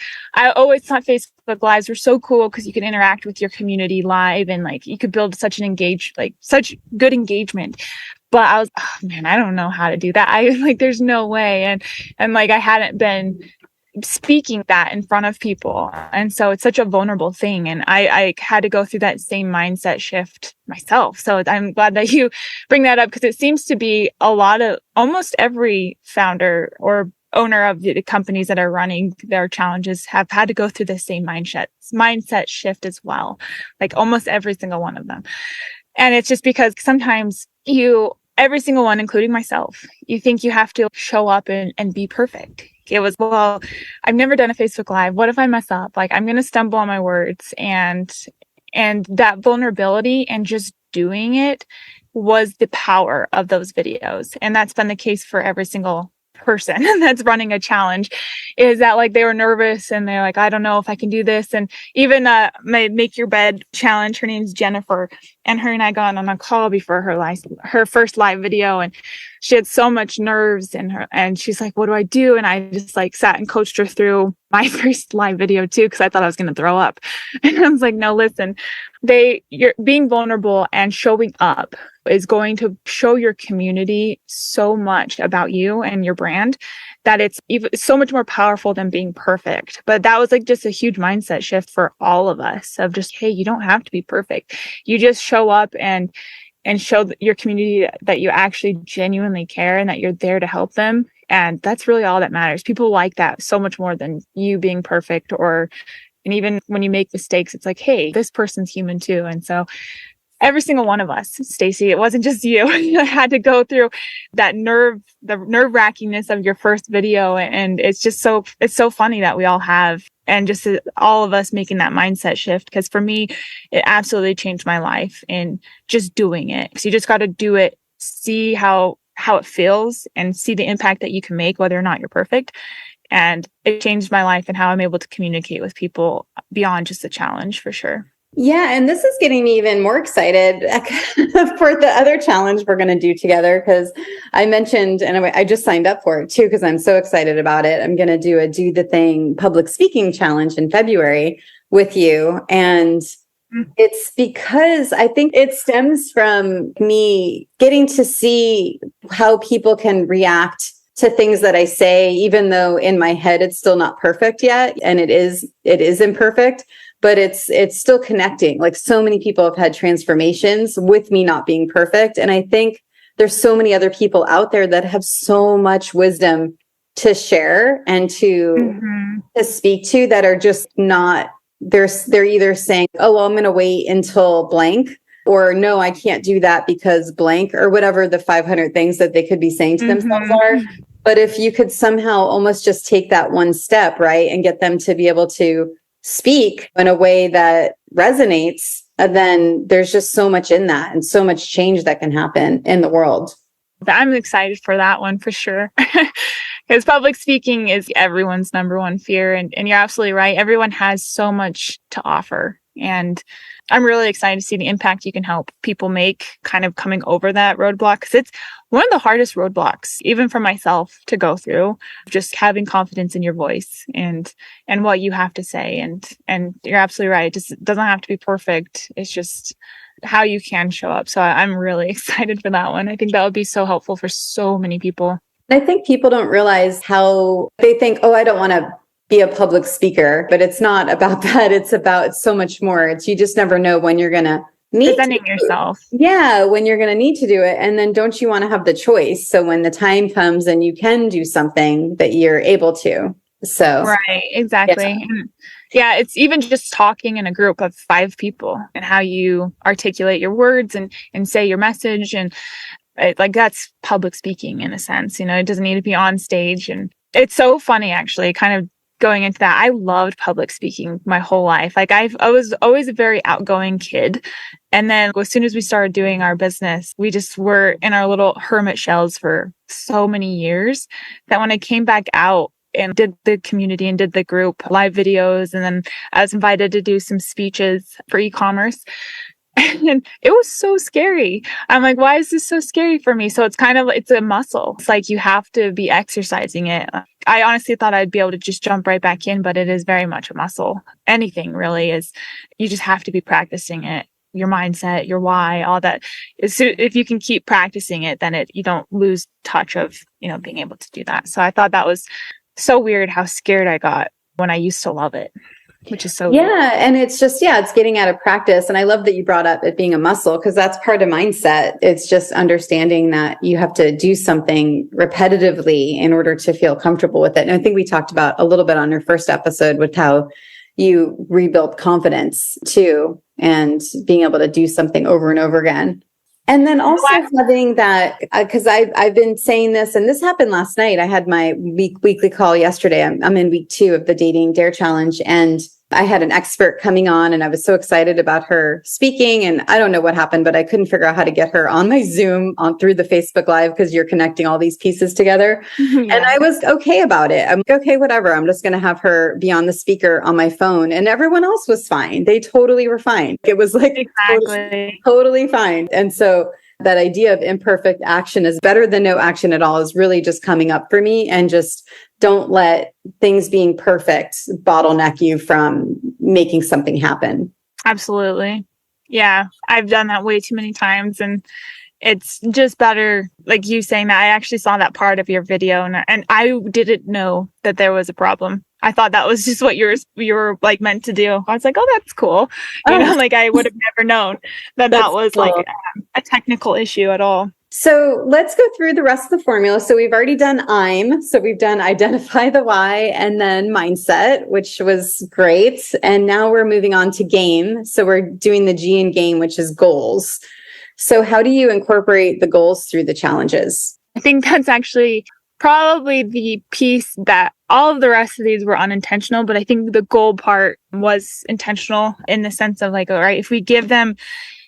[SPEAKER 4] always thought Facebook Lives were so cool because you could interact with your community live and you could build such good engagement. But I was, oh man, I don't know how to do that. There's no way. And I hadn't been speaking that in front of people. And so it's such a vulnerable thing. And I had to go through that same mindset shift myself. So I'm glad that you bring that up because it seems to be almost every founder or owner of the companies that are running their challenges have had to go through the same mindset shift as well. Almost every single one of them. And it's just because sometimes every single one, including myself, you think you have to show up and be perfect. It was, well, I've never done a Facebook Live. What if I mess up? Like, I'm going to stumble on my words. And that vulnerability and just doing it was the power of those videos. And that's been the case for every single person that's running a challenge, is that like they were nervous and they're like, I don't know if I can do this. And even my Make Your Bed challenge, her name's Jennifer, and her and I got on a call before her first live video, and she had so much nerves in her, and she's like, what do I do? And I just like sat and coached her through my first live video too, because I thought I was going to throw up. And I was like, no, listen, you're being vulnerable and showing up is going to show your community so much about you and your brand that it's so much more powerful than being perfect. But that was like just a huge mindset shift for all of us of just, hey, you don't have to be perfect. You just show up and show your community that you actually genuinely care and that you're there to help them. And that's really all that matters. People like that so much more than you being perfect, and even when you make mistakes, it's like, hey, this person's human too. And so every single one of us, Stacey, it wasn't just you. I had to go through the nerve-wrackingness of your first video. And it's so funny that we all have, and just all of us making that mindset shift. Because for me, it absolutely changed my life in just doing it. So you just got to do it, see how it feels, and see the impact that you can make, whether or not you're perfect. And it changed my life and how I'm able to communicate with people beyond just the challenge, for sure.
[SPEAKER 3] Yeah. And this is getting me even more excited for the other challenge we're going to do together. Because I mentioned, and I just signed up for it too, because I'm so excited about it. I'm going to do a Do the Thing public speaking challenge in February with you. And it's because I think it stems from me getting to see how people can react to things that I say, even though in my head it's still not perfect yet. And it is imperfect. But it's still connecting. Like, so many people have had transformations with me not being perfect. And I think there's so many other people out there that have so much wisdom to share and to speak to, that are just not, they're either saying, oh, well, I'm going to wait until blank, or no, I can't do that because blank, or whatever the 500 things that they could be saying to themselves are. But if you could somehow almost just take that one step, right, and get them to be able to speak in a way that resonates, then there's just so much in that, and so much change that can happen in the world.
[SPEAKER 4] I'm excited for that one for sure. Because public speaking is everyone's number one fear. And you're absolutely right. Everyone has so much to offer. And I'm really excited to see the impact you can help people make, kind of coming over that roadblock. Because it's one of the hardest roadblocks, even for myself, to go through, just having confidence in your voice and what you have to say. And you're absolutely right. It just doesn't have to be perfect. It's just how you can show up. So I'm really excited for that one. I think that would be so helpful for so many people.
[SPEAKER 3] I think people don't realize how they think, oh, I don't want to be a public speaker, but it's not about that. It's so much more. You just never know when you're going to need
[SPEAKER 4] presenting yourself.
[SPEAKER 3] Yeah, when you're going to need to do it. And then don't you want to have the choice? So when the time comes and you can do something, that you're able to. So
[SPEAKER 4] right, exactly. Yeah, it's even just talking in a group of 5 people and how you articulate your words and say your message. And like, that's public speaking in a sense. It doesn't need to be on stage. And it's so funny, actually, kind of going into that. I loved public speaking my whole life. Like, I was always a very outgoing kid. And then as soon as we started doing our business, we just were in our little hermit shells for so many years that when I came back out and did the community and did the group live videos, and then I was invited to do some speeches for e-commerce. And it was so scary. I'm like, why is this so scary for me? So it's a muscle. It's like you have to be exercising it. I honestly thought I'd be able to just jump right back in, but it is very much a muscle. Anything really is. You just have to be practicing it. Your mindset, your why, all that. If you can keep practicing it, then you don't lose touch of, being able to do that. So I thought that was so weird how scared I got when I used to love it. Which is so
[SPEAKER 3] weird. And it's just, it's getting out of practice. And I love that you brought up it being a muscle, because that's part of mindset. It's just understanding that you have to do something repetitively in order to feel comfortable with it. And I think we talked about a little bit on your first episode with how you rebuilt confidence too, and being able to do something over and over again. And then also having that, because I've been saying this, and this happened last night. I had my weekly call yesterday. I'm in week 2 of the Dating Dare Challenge, and I had an expert coming on, and I was so excited about her speaking. And I don't know what happened, but I couldn't figure out how to get her on my Zoom through the Facebook Live, because you're connecting all these pieces together. Yeah. And I was okay about it. I'm like, okay, whatever. I'm just going to have her be on the speaker on my phone. And everyone else was fine. They totally were fine. It was like totally fine. And so that idea of imperfect action is better than no action at all is really just coming up for me. And just don't let things being perfect bottleneck you from making something happen.
[SPEAKER 4] Absolutely. Yeah. I've done that way too many times. And it's just better, like you saying that. I actually saw that part of your video, and I didn't know that there was a problem. I thought that was just what you were like meant to do. I was like, oh, that's cool. You know, like I would have never known that was cool. Like a technical issue at all.
[SPEAKER 3] So let's go through the rest of the formula. So we've already done I'm. So we've done identify the why, and then mindset, which was great. And now we're moving on to game. So we're doing the G in game, which is goals. So how do you incorporate the goals through the challenges?
[SPEAKER 4] I think that's actually probably the piece that all of the rest of these were unintentional, but I think the goal part was intentional in the sense of like, all right, if we give them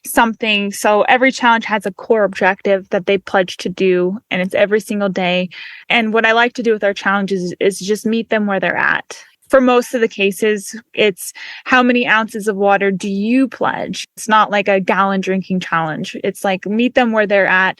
[SPEAKER 4] something, so every challenge has a core objective that they pledge to do, and it's every single day. And what I like to do with our challenges is just meet them where they're at. For most of the cases, it's how many ounces of water do you pledge? It's not like a gallon drinking challenge. It's like meet them where they're at.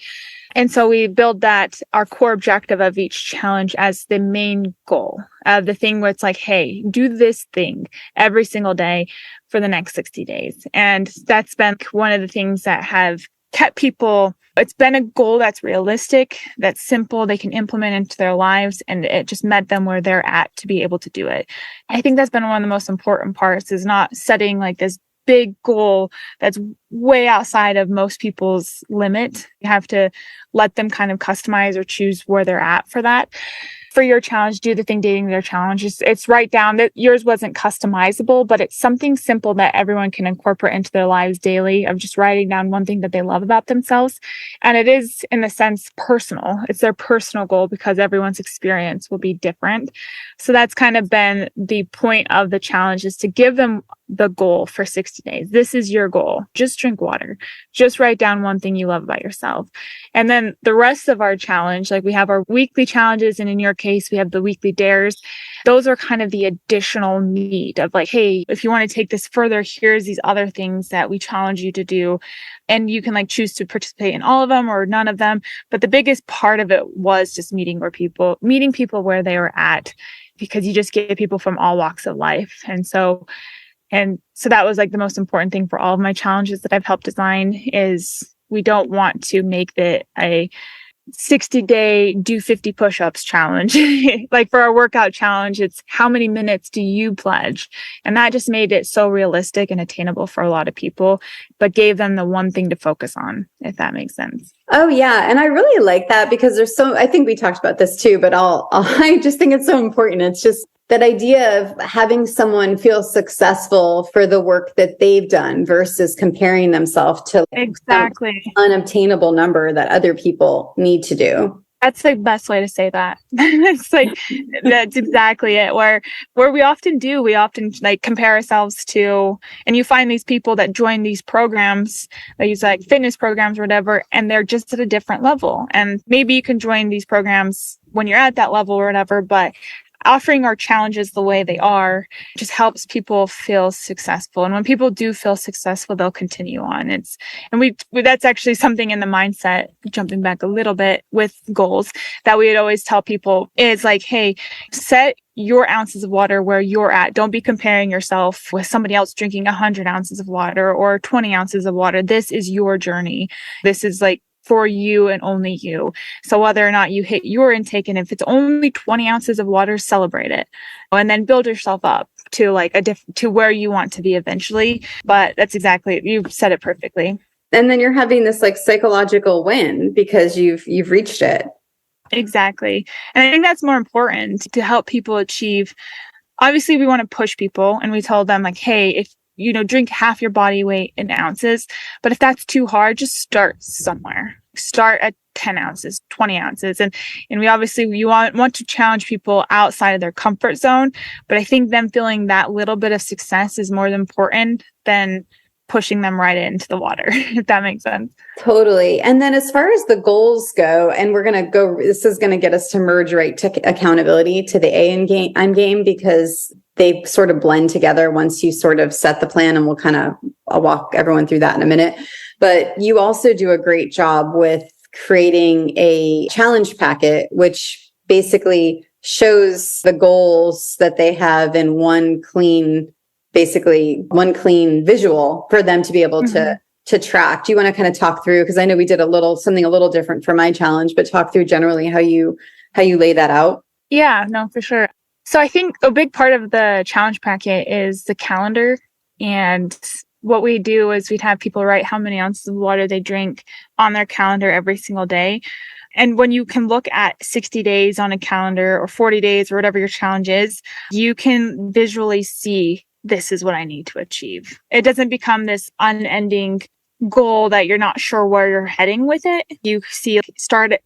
[SPEAKER 4] And so we build that, our core objective of each challenge, as the main goal of the thing where it's like, hey, do this thing every single day for the next 60 days. And that's been one of the things that have kept people, it's been a goal that's realistic, that's simple, they can implement into their lives, and it just met them where they're at to be able to do it. I think that's been one of the most important parts, is not setting like this big goal that's way outside of most people's limit. You have to let them kind of customize or choose where they're at for that. For your challenge, do the thing dating their challenge. It's write down that yours wasn't customizable, but it's something simple that everyone can incorporate into their lives daily, of just writing down one thing that they love about themselves. And it is, in a sense, personal. It's their personal goal, because everyone's experience will be different. So that's kind of been the point of the challenge, is to give them the goal for 60 days. This is your goal. Just drink water. Just write down one thing you love about yourself. And then the rest of our challenge, like we have our weekly challenges, and in your case, we have the weekly dares. Those are kind of the additional need of like, hey, if you want to take this further, here's these other things that we challenge you to do. And you can like choose to participate in all of them or none of them. But the biggest part of it was just meeting people where they were at, because you just get people from all walks of life. And so that was like the most important thing for all of my challenges that I've helped design, is we don't want to make it a 60-day do 50 push-ups challenge. Like for our workout challenge, it's how many minutes do you pledge? And that just made it so realistic and attainable for a lot of people, but gave them the one thing to focus on, if that makes sense.
[SPEAKER 3] Oh yeah. And I really like that, because I think we talked about this too, but I just think it's so important. It's just that idea of having someone feel successful for the work that they've done versus comparing themselves to
[SPEAKER 4] exactly
[SPEAKER 3] some unobtainable number that other people need to do.
[SPEAKER 4] That's the best way to say that. It's like, that's exactly it. Where we often like compare ourselves to, and you find these people that join these programs, these like fitness programs or whatever, and they're just at a different level. And maybe you can join these programs when you're at that level or whatever, but offering our challenges the way they are just helps people feel successful. And when people do feel successful, they'll continue on. That's actually something in the mindset, jumping back a little bit with goals, that we would always tell people is like, hey, set your ounces of water where you're at. Don't be comparing yourself with somebody else drinking 100 ounces of water or 20 ounces of water. This is your journey. This is like for you and only you. So whether or not you hit your intake, and if it's only 20 ounces of water, celebrate it. And then build yourself up to like to where you want to be eventually. But that's exactly, you said it perfectly.
[SPEAKER 3] And then you're having this like psychological win because you've reached it.
[SPEAKER 4] Exactly. And I think that's more important to help people achieve. Obviously, we want to push people, and we told them like, hey, if drink half your body weight in ounces. But if that's too hard, just start somewhere. Start at 10 ounces, 20 ounces. And we obviously, you want to challenge people outside of their comfort zone. But I think them feeling that little bit of success is more important than pushing them right into the water, if that makes sense.
[SPEAKER 3] Totally. And then as far as the goals go, and this is going to get us to merge right to accountability to the end game, because they sort of blend together once you sort of set the plan, and I'll walk everyone through that in a minute. But you also do a great job with creating a challenge packet, which basically shows the goals that they have in one clean visual for them to be able to track. Do you want to kind of talk through, because I know we did something a little different for my challenge, but talk through generally how you lay that out?
[SPEAKER 4] Yeah, no, for sure. So I think a big part of the challenge packet is the calendar. And what we do is we'd have people write how many ounces of water they drink on their calendar every single day. And when you can look at 60 days on a calendar or 40 days or whatever your challenge is, you can visually see, this is what I need to achieve. It doesn't become this unending goal that you're not sure where you're heading with it. You see,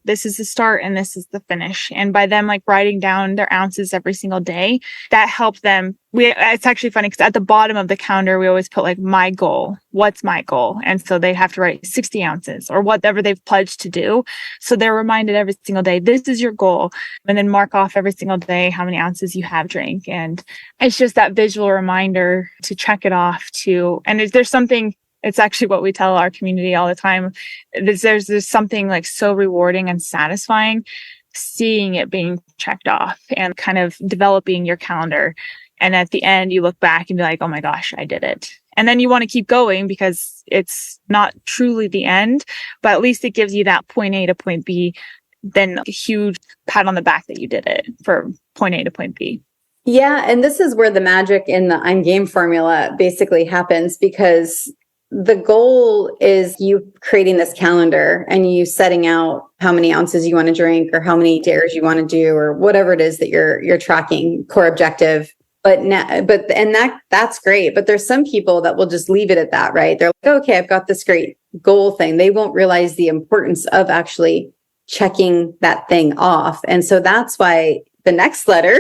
[SPEAKER 4] this is the start and this is the finish. And by them writing down their ounces every single day, that helped them. It's actually funny because at the bottom of the calendar, we always put my goal. What's my goal? And so they have to write 60 ounces or whatever they've pledged to do. So they're reminded every single day, this is your goal. And then mark off every single day how many ounces you have drank. And it's just that visual reminder to check it off and there's something. It's actually what we tell our community all the time. There's something so rewarding and satisfying seeing it being checked off and kind of developing your calendar. And at the end, you look back and be like, oh my gosh, I did it. And then you want to keep going because it's not truly the end, but at least it gives you that point A to point B, then a huge pat on the back that you did it for point A to point B.
[SPEAKER 3] Yeah. And this is where the magic in the I'm game formula basically happens, because the goal is you creating this calendar and you setting out how many ounces you want to drink or how many dares you want to do or whatever it is that you're tracking, core objective. That's great. But there's some people that will just leave it at that, right? They're like, okay, I've got this great goal thing. They won't realize the importance of actually checking that thing off. And so that's why the next letter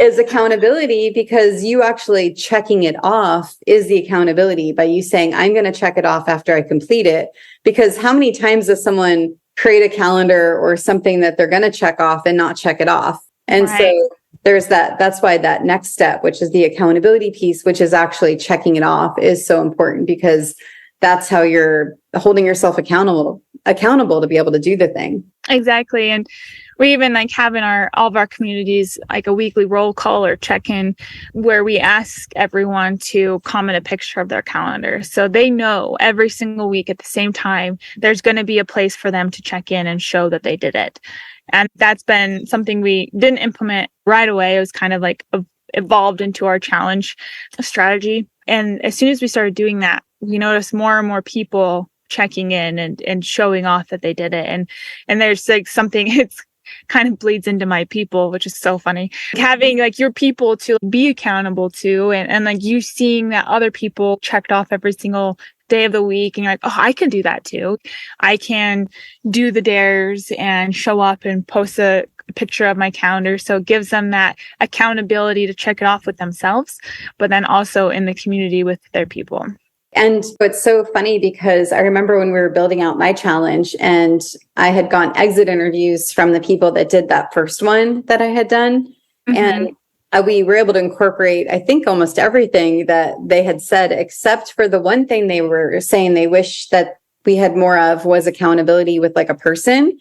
[SPEAKER 3] is accountability, because you actually checking it off is the accountability by you saying, I'm going to check it off after I complete it. Because how many times does someone create a calendar or something that they're going to check off and not check it off? And
[SPEAKER 4] right.
[SPEAKER 3] So there's that. That's why that next step, which is the accountability piece, which is actually checking it off, is so important, because that's how you're holding yourself accountable to be able to do the thing.
[SPEAKER 4] Exactly. And we even have in all of our communities, a weekly roll call or check-in where we ask everyone to comment a picture of their calendar. So they know every single week at the same time, there's going to be a place for them to check in and show that they did it. And that's been something we didn't implement right away. It was kind of evolved into our challenge strategy. And as soon as we started doing that, we noticed more and more people checking in and showing off that they did it. And there's something, it's kind of bleeds into my people, which is so funny. Having your people to be accountable to and you seeing that other people checked off every single day of the week and you're like, oh, I can do that too. I can do the dares and show up and post a picture of my calendar. So it gives them that accountability to check it off with themselves, but then also in the community with their people.
[SPEAKER 3] And it's so funny because I remember when we were building out my challenge and I had gotten exit interviews from the people that did that first one that I had done. Mm-hmm. And we were able to incorporate, I think, almost everything that they had said, except for the one thing they were saying they wish that we had more of was accountability with a person.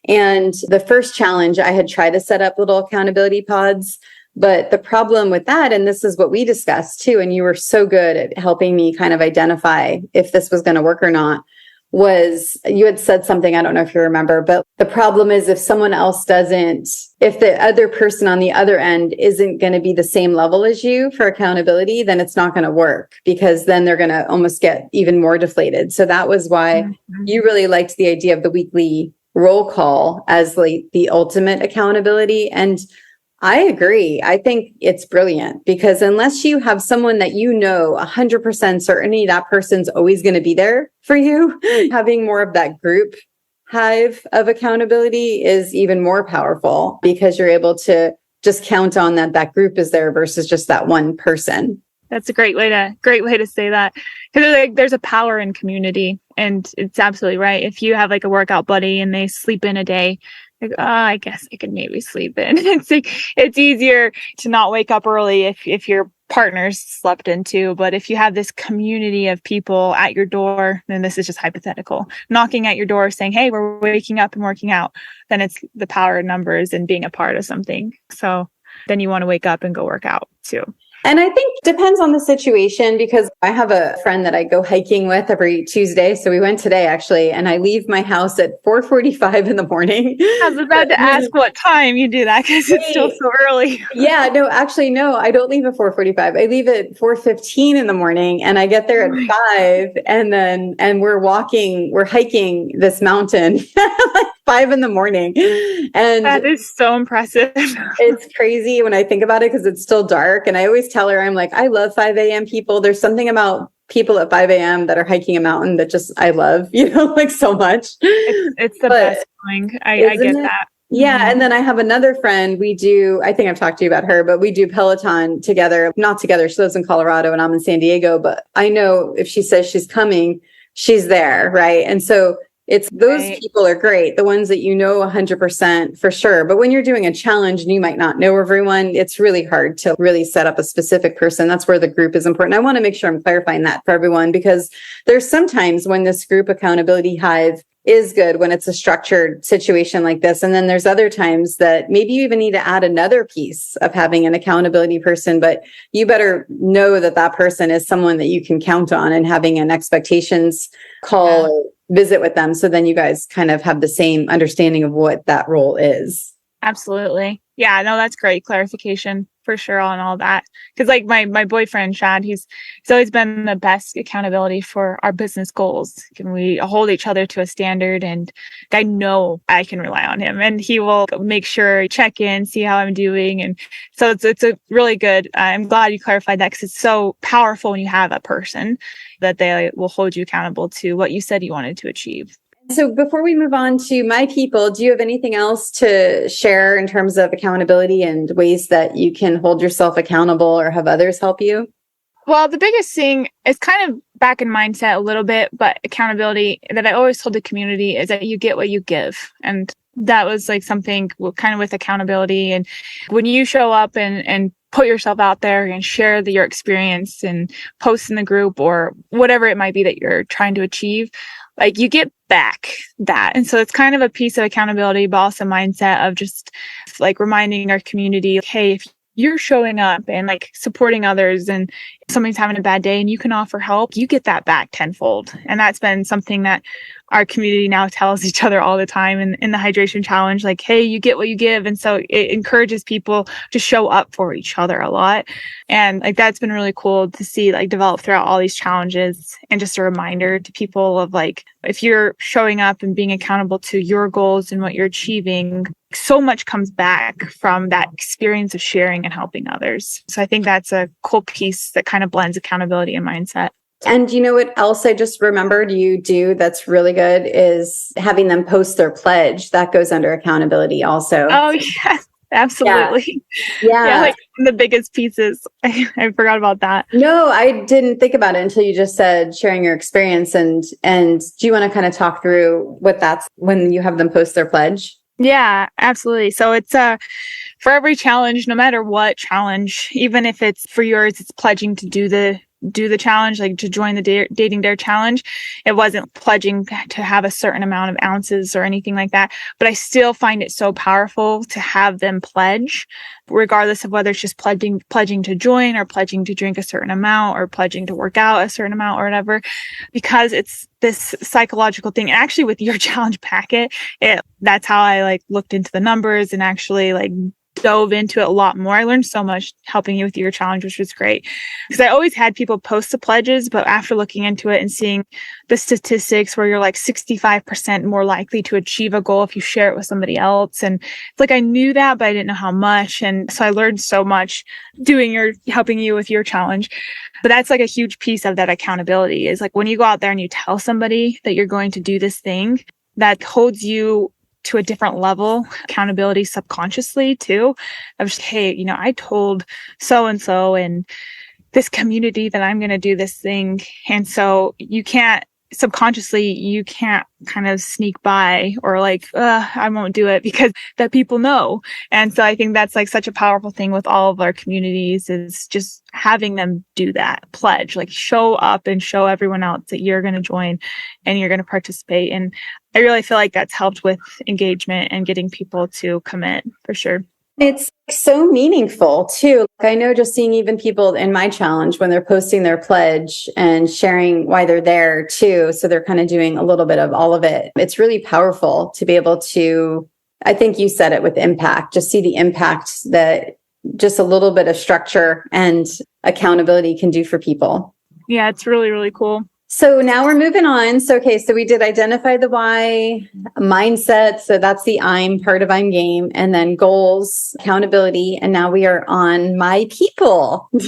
[SPEAKER 3] And the first challenge, I had tried to set up little accountability pods. But the problem with that, and this is what we discussed too, and you were so good at helping me kind of identify if this was going to work or not, was you had said something, I don't know if you remember, but the problem is if someone else doesn't, if the other person on the other end isn't going to be the same level as you for accountability, then it's not going to work, because then they're going to almost get even more deflated. So that was why you really liked the idea of the weekly roll call as the ultimate accountability. And I agree. I think it's brilliant because unless you have someone that you know 100% certainty that person's always going to be there for you, having more of that group hive of accountability is even more powerful because you're able to just count on that group is there versus just that one person.
[SPEAKER 4] That's a great way to say that. Because like, there's a power in community, and it's absolutely right. If you have like a workout buddy and they sleep in a day, like, oh, I guess I could maybe sleep in. It's like, it's easier to not wake up early if your partner's slept in too. But if you have this community of people at your door, and this is just hypothetical, knocking at your door saying, hey, we're waking up and working out, then it's the power of numbers and being a part of something. So then you want to wake up and go work out too.
[SPEAKER 3] And I think it depends on the situation because I have a friend that I go hiking with every Tuesday. So we went today actually, and I leave my house at 4:45 in the morning.
[SPEAKER 4] I was about to ask what time you do that because it's still so early.
[SPEAKER 3] Yeah, no, actually, no, I don't leave at 4:45. I leave at 4:15 in the morning and I get there at 5 and we're hiking this mountain like 5 in the morning. And
[SPEAKER 4] that is so impressive.
[SPEAKER 3] It's crazy when I think about it because it's still dark. And I always tell her, I'm like, I love 5 a.m. people. There's something about people at 5 a.m. that are hiking a mountain that just, I love, like so much.
[SPEAKER 4] It's the best feeling. I get that.
[SPEAKER 3] Yeah. Mm-hmm. And then I have another friend. I think I've talked to you about her, but we do Peloton together, not together. She lives in Colorado and I'm in San Diego, but I know if she says she's coming, she's there. Right. And so it's those people are great. The ones that you know 100% for sure. But when you're doing a challenge and you might not know everyone, it's really hard to really set up a specific person. That's where the group is important. I want to make sure I'm clarifying that for everyone because there's sometimes when this group accountability hive is good when it's a structured situation like this. And then there's other times that maybe you even need to add another piece of having an accountability person, but you better know that person is someone that you can count on and having an expectations call or visit with them. So then you guys kind of have the same understanding of what that role is.
[SPEAKER 4] Absolutely. Yeah, no, that's great clarification for sure on all that. Because like my boyfriend, Chad, he's always been the best accountability for our business goals. Can we hold each other to a standard? And I know I can rely on him and he will make sure, check in, see how I'm doing. And so it's a really good, I'm glad you clarified that because it's so powerful when you have a person that they will hold you accountable to what you said you wanted to achieve.
[SPEAKER 3] So before we move on to my people, do you have anything else to share in terms of accountability and ways that you can hold yourself accountable or have others help you?
[SPEAKER 4] Well, the biggest thing is kind of back in mindset a little bit, but accountability that I always told the community is that you get what you give. And that was like something kind of with accountability. And when you show up and put yourself out there and share your experience and post in the group or whatever it might be that you're trying to achieve, like you get back that. And so it's kind of a piece of accountability, but also mindset of just like reminding our community, hey, if you're showing up and like supporting others and somebody's having a bad day and you can offer help, you get that back tenfold. And that's been something that our community now tells each other all the time in the hydration challenge, like, hey, you get what you give. And so it encourages people to show up for each other a lot. And like, that's been really cool to see like develop throughout all these challenges and just a reminder to people of like, if you're showing up and being accountable to your goals and what you're achieving, so much comes back from that experience of sharing and helping others. So I think that's a cool piece that kind of blends accountability and mindset.
[SPEAKER 3] And you know what else I just remembered you do that's really good is having them post their pledge. That goes under accountability also.
[SPEAKER 4] Oh, yes, absolutely.
[SPEAKER 3] Yeah.
[SPEAKER 4] Like the biggest pieces. I forgot about that.
[SPEAKER 3] No, I didn't think about it until you just said sharing your experience. And do you want to kind of talk through what that's when you have them post their pledge?
[SPEAKER 4] Yeah, absolutely. So it's for every challenge, no matter what challenge, even if it's for yours, it's pledging to do the challenge, like to join the Dating Dare challenge. It wasn't pledging to have a certain amount of ounces or anything like that, but I still find it so powerful to have them pledge, regardless of whether it's just pledging to join or pledging to drink a certain amount or pledging to work out a certain amount or whatever, because it's this psychological thing. And actually with your challenge packet, that's how I like looked into the numbers and actually like dove into it a lot more. I learned so much helping you with your challenge, which was great. Because I always had people post the pledges, but after looking into it and seeing the statistics where you're like 65% more likely to achieve a goal if you share it with somebody else. And it's like I knew that, but I didn't know how much. And so I learned so much helping you with your challenge. But that's like a huge piece of that accountability is like when you go out there and you tell somebody that you're going to do this thing, that holds you to a different level, accountability subconsciously too. Of just, hey, I told so-and-so in this community that I'm going to do this thing. And so you can't kind of sneak by or like, I won't do it because that people know. And so I think that's like such a powerful thing with all of our communities is just having them do that pledge, like show up and show everyone else that you're going to join and you're going to participate. And I really feel like that's helped with engagement and getting people to commit for sure.
[SPEAKER 3] It's so meaningful too. I know just seeing even people in my challenge when they're posting their pledge and sharing why they're there too. So they're kind of doing a little bit of all of it. It's really powerful to be able to, I think you said it with impact, just see the impact that just a little bit of structure and accountability can do for people.
[SPEAKER 4] Yeah, it's really, really cool.
[SPEAKER 3] So now we're moving on. So we did identify the why, mindset. So that's the I'm part of I'm game, and then goals, accountability. And now we are on my people.
[SPEAKER 4] I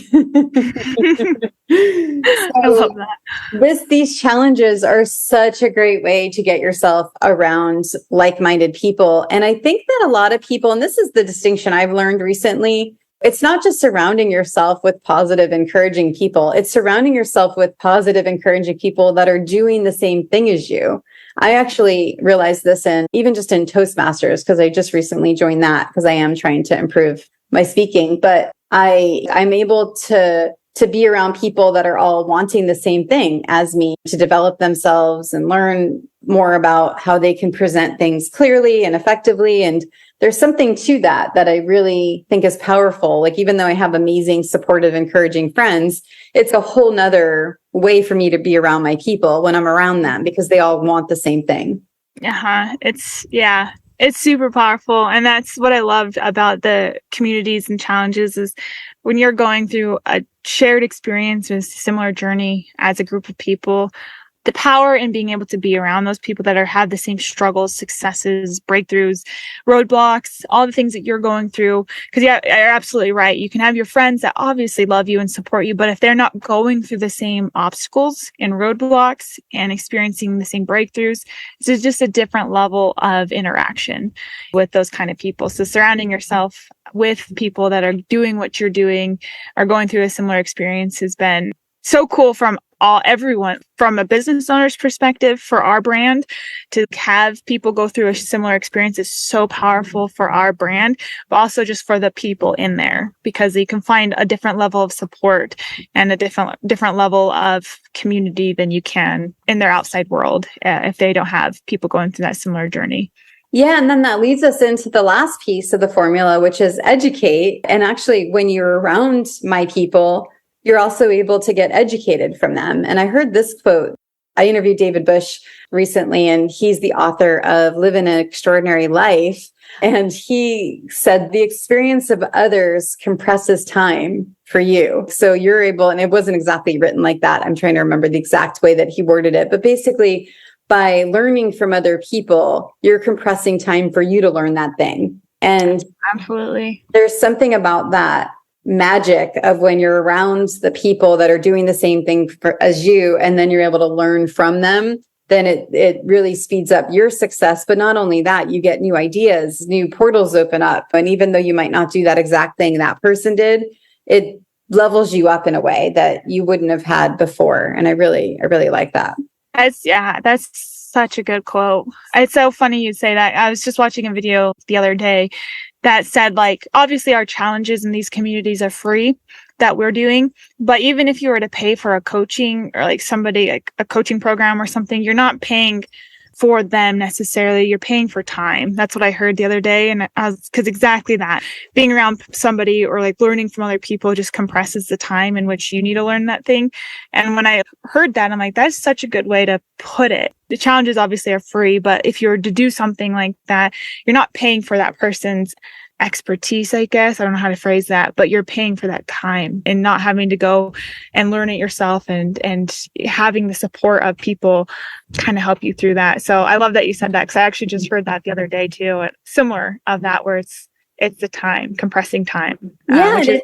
[SPEAKER 4] love that.
[SPEAKER 3] These challenges are such a great way to get yourself around like-minded people. And I think that a lot of people, and this is the distinction I've learned recently, it's not just surrounding yourself with positive, encouraging people. It's surrounding yourself with positive, encouraging people that are doing the same thing as you. I actually realized this even just in Toastmasters, because I just recently joined that because I am trying to improve my speaking. But I'm able to be around people that are all wanting the same thing as me, to develop themselves and learn more about how they can present things clearly and effectively. And there's something to that I really think is powerful. Like, even though I have amazing, supportive, encouraging friends, it's a whole nother way for me to be around my people when I'm around them because they all want the same thing.
[SPEAKER 4] It's super powerful. And that's what I loved about the communities and challenges is when you're going through a shared experience or a similar journey as a group of people, the power in being able to be around those people that have the same struggles, successes, breakthroughs, roadblocks, all the things that you're going through. Because you're absolutely right. You can have your friends that obviously love you and support you, but if they're not going through the same obstacles and roadblocks and experiencing the same breakthroughs, it's just a different level of interaction with those kind of people. So surrounding yourself with people that are doing what you're doing, are going through a similar experience has been so cool from everyone, from a business owner's perspective for our brand. To have people go through a similar experience is so powerful for our brand, but also just for the people in there, because you can find a different level of support and a different level of community than you can in their outside world if they don't have people going through that similar journey.
[SPEAKER 3] Yeah. And then that leads us into the last piece of the formula, which is educate. And actually, when you're around my people, you're also able to get educated from them. And I heard this quote. I interviewed David Bush recently, and he's the author of Live an Extraordinary Life. And he said the experience of others compresses time for you. So you're able, and it wasn't exactly written like that. I'm trying to remember the exact way that he worded it. But basically, by learning from other people, you're compressing time for you to learn that thing. And
[SPEAKER 4] absolutely,
[SPEAKER 3] there's something about that magic of when you're around the people that are doing the same thing as you, and then you're able to learn from them, then it really speeds up your success. But not only that, you get new ideas, new portals open up. And even though you might not do that exact thing that person did, it levels you up in a way that you wouldn't have had before. And I really like that.
[SPEAKER 4] That's such a good quote. It's so funny you say that. I was just watching a video the other day that said, like, obviously our challenges in these communities are free that we're doing. But even if you were to pay for a coaching or like somebody, like a coaching program or something, you're not paying for them necessarily. You're paying for time. That's what I heard the other day. And because exactly that, being around somebody or like learning from other people just compresses the time in which you need to learn that thing. And when I heard that, I'm like, that's such a good way to put it. The challenges obviously are free, but if you were to do something like that, you're not paying for that person's expertise, I guess. I don't know how to phrase that, but you're paying for that time and not having to go and learn it yourself and having the support of people kind of help you through that. So I love that you said that, because I actually just heard that the other day too, similar of that, where it's the time, compressing time, which is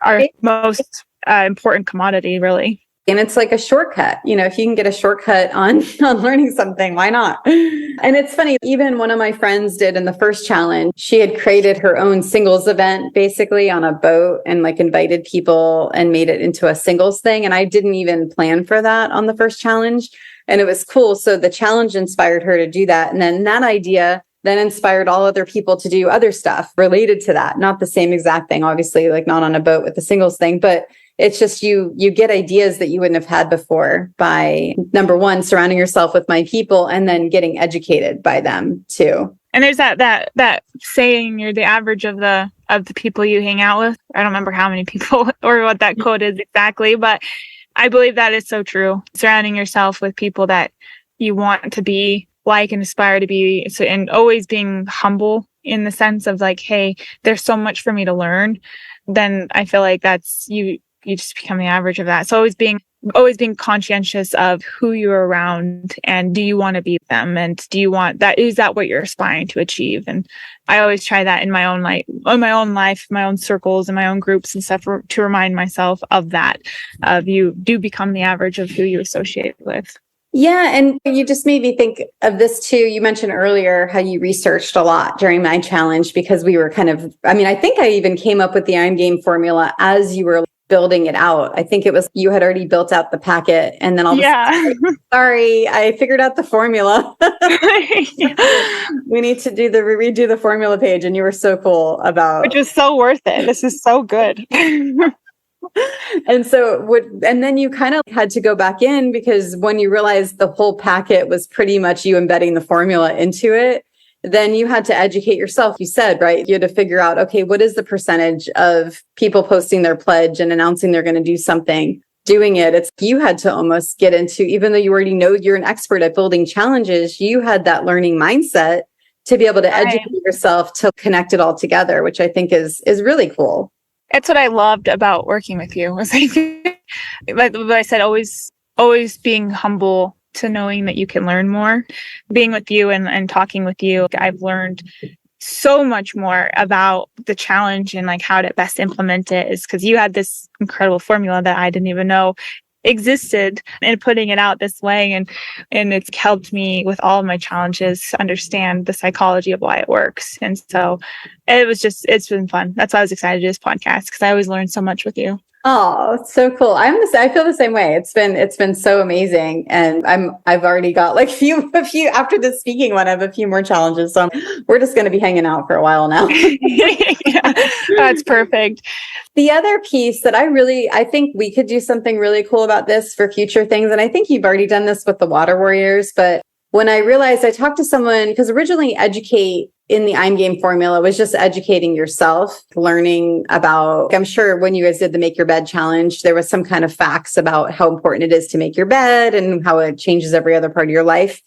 [SPEAKER 4] our most important commodity, really.
[SPEAKER 3] And it's like a shortcut. If you can get a shortcut on learning something, why not? And it's funny, even one of my friends did in the first challenge, she had created her own singles event basically on a boat and like invited people and made it into a singles thing. And I didn't even plan for that on the first challenge. And it was cool. So the challenge inspired her to do that. And then that idea then inspired all other people to do other stuff related to that. Not the same exact thing, obviously, like not on a boat with the singles thing, but it's just you get ideas that you wouldn't have had before by, number one, surrounding yourself with my people and then getting educated by them too.
[SPEAKER 4] And there's that saying, you're the average of the people you hang out with. I don't remember how many people or what that quote is exactly, but I believe that is so true. Surrounding yourself with people that you want to be like and aspire to be, so, and always being humble in the sense of like, hey, there's so much for me to learn. Then I feel like that's you just become the average of that. So always being conscientious of who you're around and do you want to be them, and do you want that, is that what you're aspiring to achieve? And I always try that in my own life, my own circles and my own groups and stuff, to remind myself of that, of you do become the average of who you associate with.
[SPEAKER 3] Yeah. And you just made me think of this too. You mentioned earlier how you researched a lot during my challenge, because we were I think I even came up with the I'm Game formula as you were building it out. I think it was, you had already built out the packet, and then all of a sudden, sorry, I figured out the formula. We need to redo the formula page. And you were so cool about,
[SPEAKER 4] which is so worth it. This is so good.
[SPEAKER 3] And then you kind of had to go back in, because when you realized the whole packet was pretty much you embedding the formula into it, then you had to educate yourself. You said, right? You had to figure out, okay, what is the percentage of people posting their pledge and announcing they're going to do something, doing it? You had to almost get into, even though you already know you're an expert at building challenges, you had that learning mindset to be able to educate yourself to connect it all together, which I think is really cool.
[SPEAKER 4] That's what I loved about working with you, was like I said, always being humble to knowing that you can learn more. Being with you and talking with you, I've learned so much more about the challenge and like how to best implement it, is because you had this incredible formula that I didn't even know existed, and putting it out this way, and it's helped me with all of my challenges understand the psychology of why it works. And so it's been fun. That's why I was excited to do this podcast, because I always learn so much with you.
[SPEAKER 3] Oh, it's so cool. I feel the same way. It's been so amazing. And I've already got like a few after the speaking one, I have a few more challenges. So we're just going to be hanging out for a while now.
[SPEAKER 4] Yeah, that's perfect.
[SPEAKER 3] The other piece that I think we could do something really cool about this for future things. And I think you've already done this with the Water Warriors, but when I realized, I talked to someone, because originally educate in the I'm Game formula was just educating yourself, learning about, I'm sure when you guys did the Make Your Bed challenge, there was some kind of facts about how important it is to make your bed and how it changes every other part of your life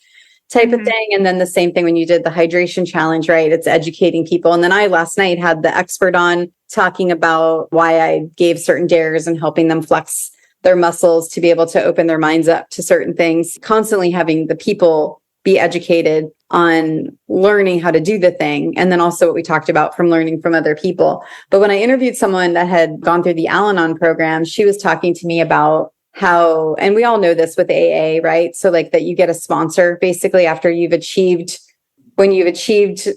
[SPEAKER 3] type of thing. And then the same thing when you did the hydration challenge, right? It's educating people. And then I last night had the expert on talking about why I gave certain dares and helping them flex their muscles to be able to open their minds up to certain things, constantly having the people be educated on learning how to do the thing. And then also what we talked about from learning from other people. But when I interviewed someone that had gone through the Al-Anon program, she was talking to me about how, and we all know this with AA, right? So like that you get a sponsor basically after when you've achieved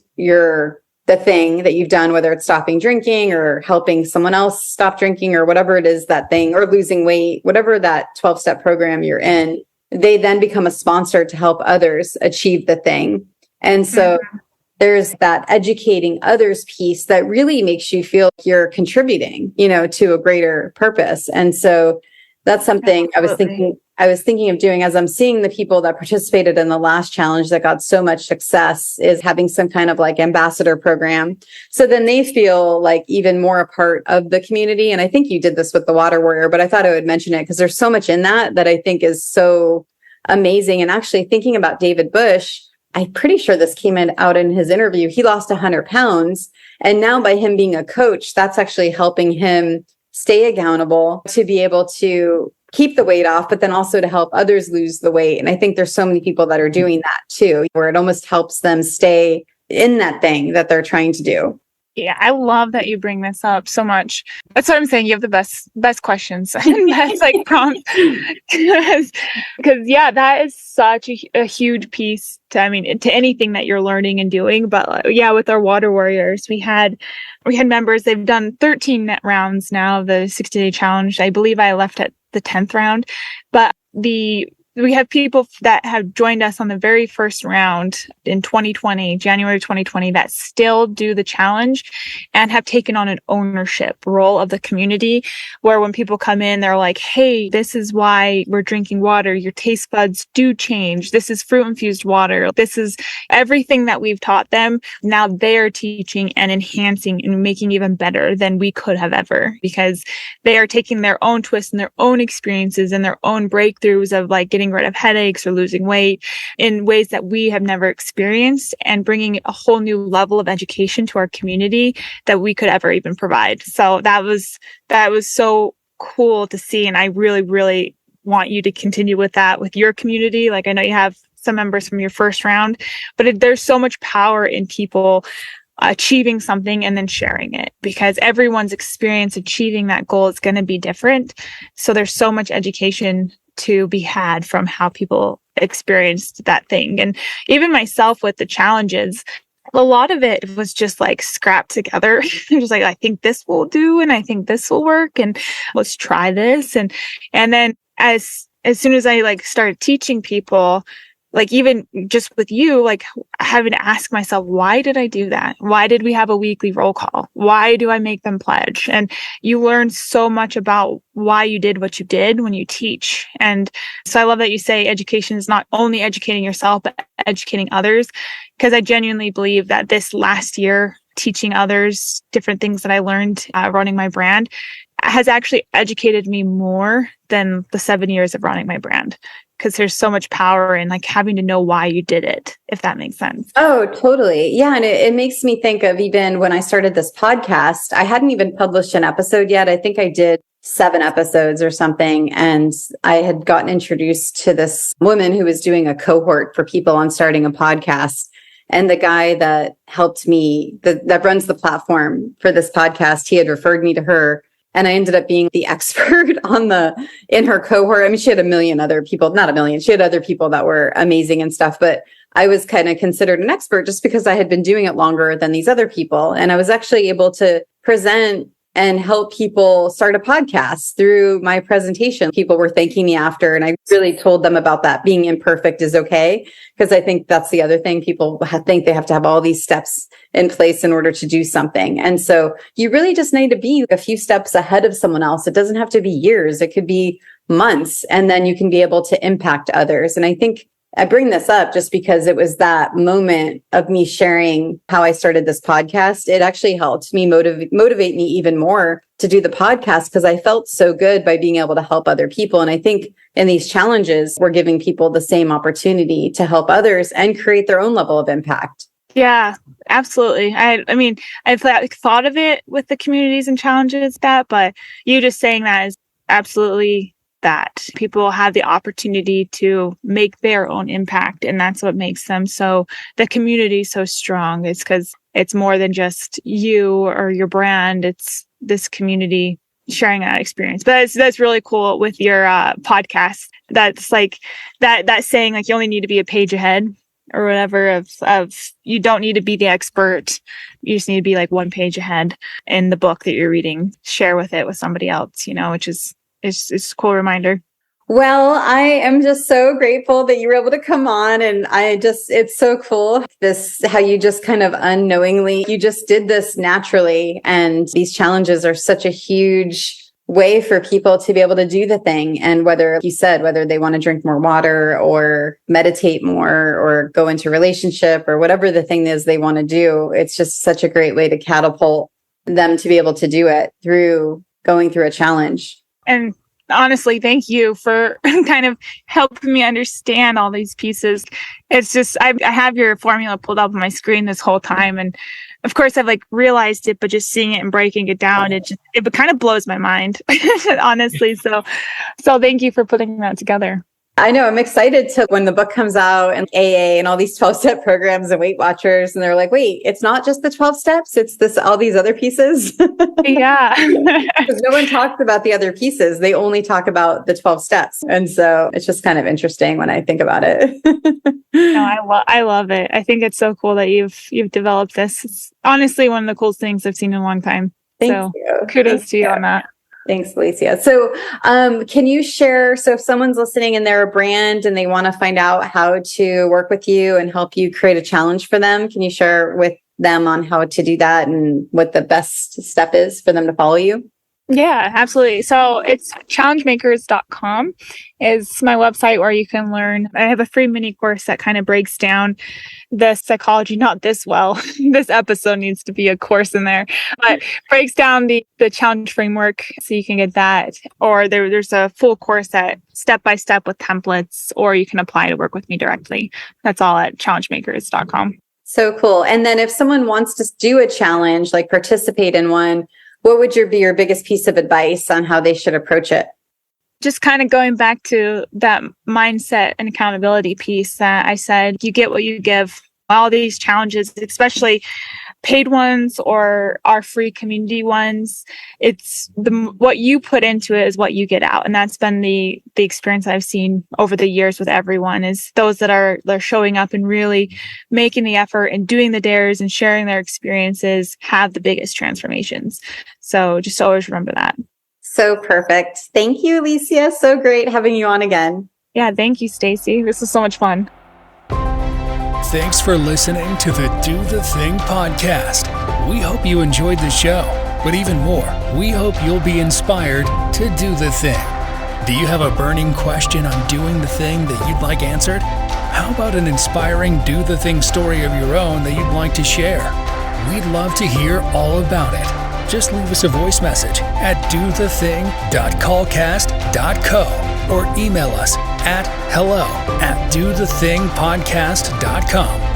[SPEAKER 3] the thing that you've done, whether it's stopping drinking or helping someone else stop drinking or whatever it is, that thing, or losing weight, whatever that 12-step program you're in, they then become a sponsor to help others achieve the thing. And so there's that educating others piece that really makes you feel like you're contributing, to a greater purpose. And so that's something I was thinking of doing as I'm seeing the people that participated in the last challenge that got so much success, is having some kind of like ambassador program. So then they feel like even more a part of the community. And I think you did this with the Water Warrior, but I thought I would mention it because there's so much in that I think is so amazing. And actually thinking about David Bush, I'm pretty sure this came out in his interview. He lost 100 pounds. And now by him being a coach, that's actually helping him stay accountable to be able to keep the weight off, but then also to help others lose the weight. And I think there's so many people that are doing that too, where it almost helps them stay in that thing that they're trying to do.
[SPEAKER 4] Yeah, I love that you bring this up so much. That's what I'm saying. You have the best questions and best prompts. Because yeah, that is such a huge piece to anything that you're learning and doing. But yeah, with our water warriors, we had members. They've done 13 net rounds now of the 60-day challenge. I believe I left at the 10th round, but we have people that have joined us on the very first round in January 2020, that still do the challenge and have taken on an ownership role of the community, where when people come in, they're like, hey, this is why we're drinking water. Your taste buds do change. This is fruit infused water. This is everything that we've taught them. Now they are teaching and enhancing and making even better than we could have ever, because they are taking their own twists and their own experiences and their own breakthroughs of getting rid of headaches or losing weight in ways that we have never experienced, and bringing a whole new level of education to our community that we could ever even provide. So that was so cool to see. And I really, really want you to continue with that with your community. I know you have some members from your first round, but there's so much power in people achieving something and then sharing it, because everyone's experience achieving that goal is going to be different. So there's so much education to be had from how people experienced that thing. And even myself with the challenges, a lot of it was just scrapped together. Just I think this will do, and I think this will work, and let's try this. And then as soon as I started teaching people, even just with you, having to ask myself, why did I do that? Why did we have a weekly roll call? Why do I make them pledge? And you learn so much about why you did what you did when you teach. And so I love that you say education is not only educating yourself, but educating others, because I genuinely believe that this last year, teaching others different things that I learned running my brand has actually educated me more than the 7 years of running my brand. Because there's so much power in having to know why you did it, if that makes sense.
[SPEAKER 3] Oh, totally. Yeah. And it makes me think of even when I started this podcast, I hadn't even published an episode yet. I think I did 7 episodes or something. And I had gotten introduced to this woman who was doing a cohort for people on starting a podcast. And the guy that helped me, that runs the platform for this podcast, he had referred me to her. And I ended up being the expert in her cohort. She had a million other people, not a million. She had other people that were amazing and stuff, but I was kind of considered an expert just because I had been doing it longer than these other people. And I was actually able to present and help people start a podcast through my presentation. People were thanking me after, and I really told them about that. Being imperfect is okay. Because I think that's the other thing. People think they have to have all these steps in place in order to do something. And so you really just need to be a few steps ahead of someone else. It doesn't have to be years. It could be months, and then you can be able to impact others. And I think I bring this up just because it was that moment of me sharing how I started this podcast. It actually helped me motivate me even more to do the podcast, because I felt so good by being able to help other people. And I think in these challenges, we're giving people the same opportunity to help others and create their own level of impact.
[SPEAKER 4] Yeah, absolutely. I've thought of it with the communities and challenges but you just saying that is absolutely that. People have the opportunity to make their own impact, and that's what makes them the community so strong. It's because it's more than just you or your brand. It's this community sharing that experience. But that's really cool with your podcast. That's that saying, you only need to be a page ahead or whatever of you don't need to be the expert. You just need to be 1 page ahead in the book that you're reading. Share with somebody else, which is it's a cool reminder.
[SPEAKER 3] Well, I am just so grateful that you were able to come on, and it's so cool how you just kind of unknowingly, you just did this naturally. And these challenges are such a huge way for people to be able to do the thing. And whether they want to drink more water or meditate more or go into a relationship or whatever the thing is they want to do, it's just such a great way to catapult them to be able to do it through going through a challenge.
[SPEAKER 4] And honestly, thank you for kind of helping me understand all these pieces. It's just, I have your formula pulled up on my screen this whole time. And of course I've like realized it, but just seeing it and breaking it down, it kind of blows my mind, honestly. So thank you for putting that together.
[SPEAKER 3] I know. I'm excited to when the book comes out and AA and all these 12-step programs and Weight Watchers. And they're like, wait, it's not just the 12 steps. It's all these other pieces.
[SPEAKER 4] Yeah.
[SPEAKER 3] Because no one talks about the other pieces. They only talk about the 12 steps. And so it's just kind of interesting when I think about it.
[SPEAKER 4] No, I love it. I think it's so cool that you've developed this. It's honestly one of the coolest things I've seen in a long time.
[SPEAKER 3] Thank you.
[SPEAKER 4] Kudos to you on that.
[SPEAKER 3] Thanks, Alicia. So can you share, so if someone's listening and they're a brand and they want to find out how to work with you and help you create a challenge for them, can you share with them on how to do that and what the best step is for them to follow you?
[SPEAKER 4] Yeah, absolutely. So it's challengemakers.com is my website where you can learn. I have a free mini course that kind of breaks down the psychology, not this well. This episode needs to be a course in there, but breaks down the challenge framework so you can get that. Or there's a full course that step by step with templates, or you can apply to work with me directly. That's all at challengemakers.com.
[SPEAKER 3] So cool. And then if someone wants to do a challenge, like participate in one, what would be your biggest piece of advice on how they should approach it?
[SPEAKER 4] Just kind of going back to that mindset and accountability piece that I said, you get what you give. All these challenges, especially paid ones or our free community ones, it's what you put into it is what you get out. And that's been the experience I've seen over the years with everyone, is those that are showing up and really making the effort and doing the dares and sharing their experiences have the biggest transformations. So just always remember that.
[SPEAKER 3] So perfect. Thank you, Alicia. So great having you on again.
[SPEAKER 4] Yeah, thank you, Stacey. This was so much fun.
[SPEAKER 2] Thanks for listening to the Do the Thing podcast. We hope you enjoyed the show, but even more, we hope you'll be inspired to do the thing. Do you have a burning question on doing the thing that you'd like answered? How about an inspiring do the thing story of your own that you'd like to share? We'd love to hear all about it. Just leave us a voice message at dothething.callcast.co or email us at hello@dothethingpodcast.com.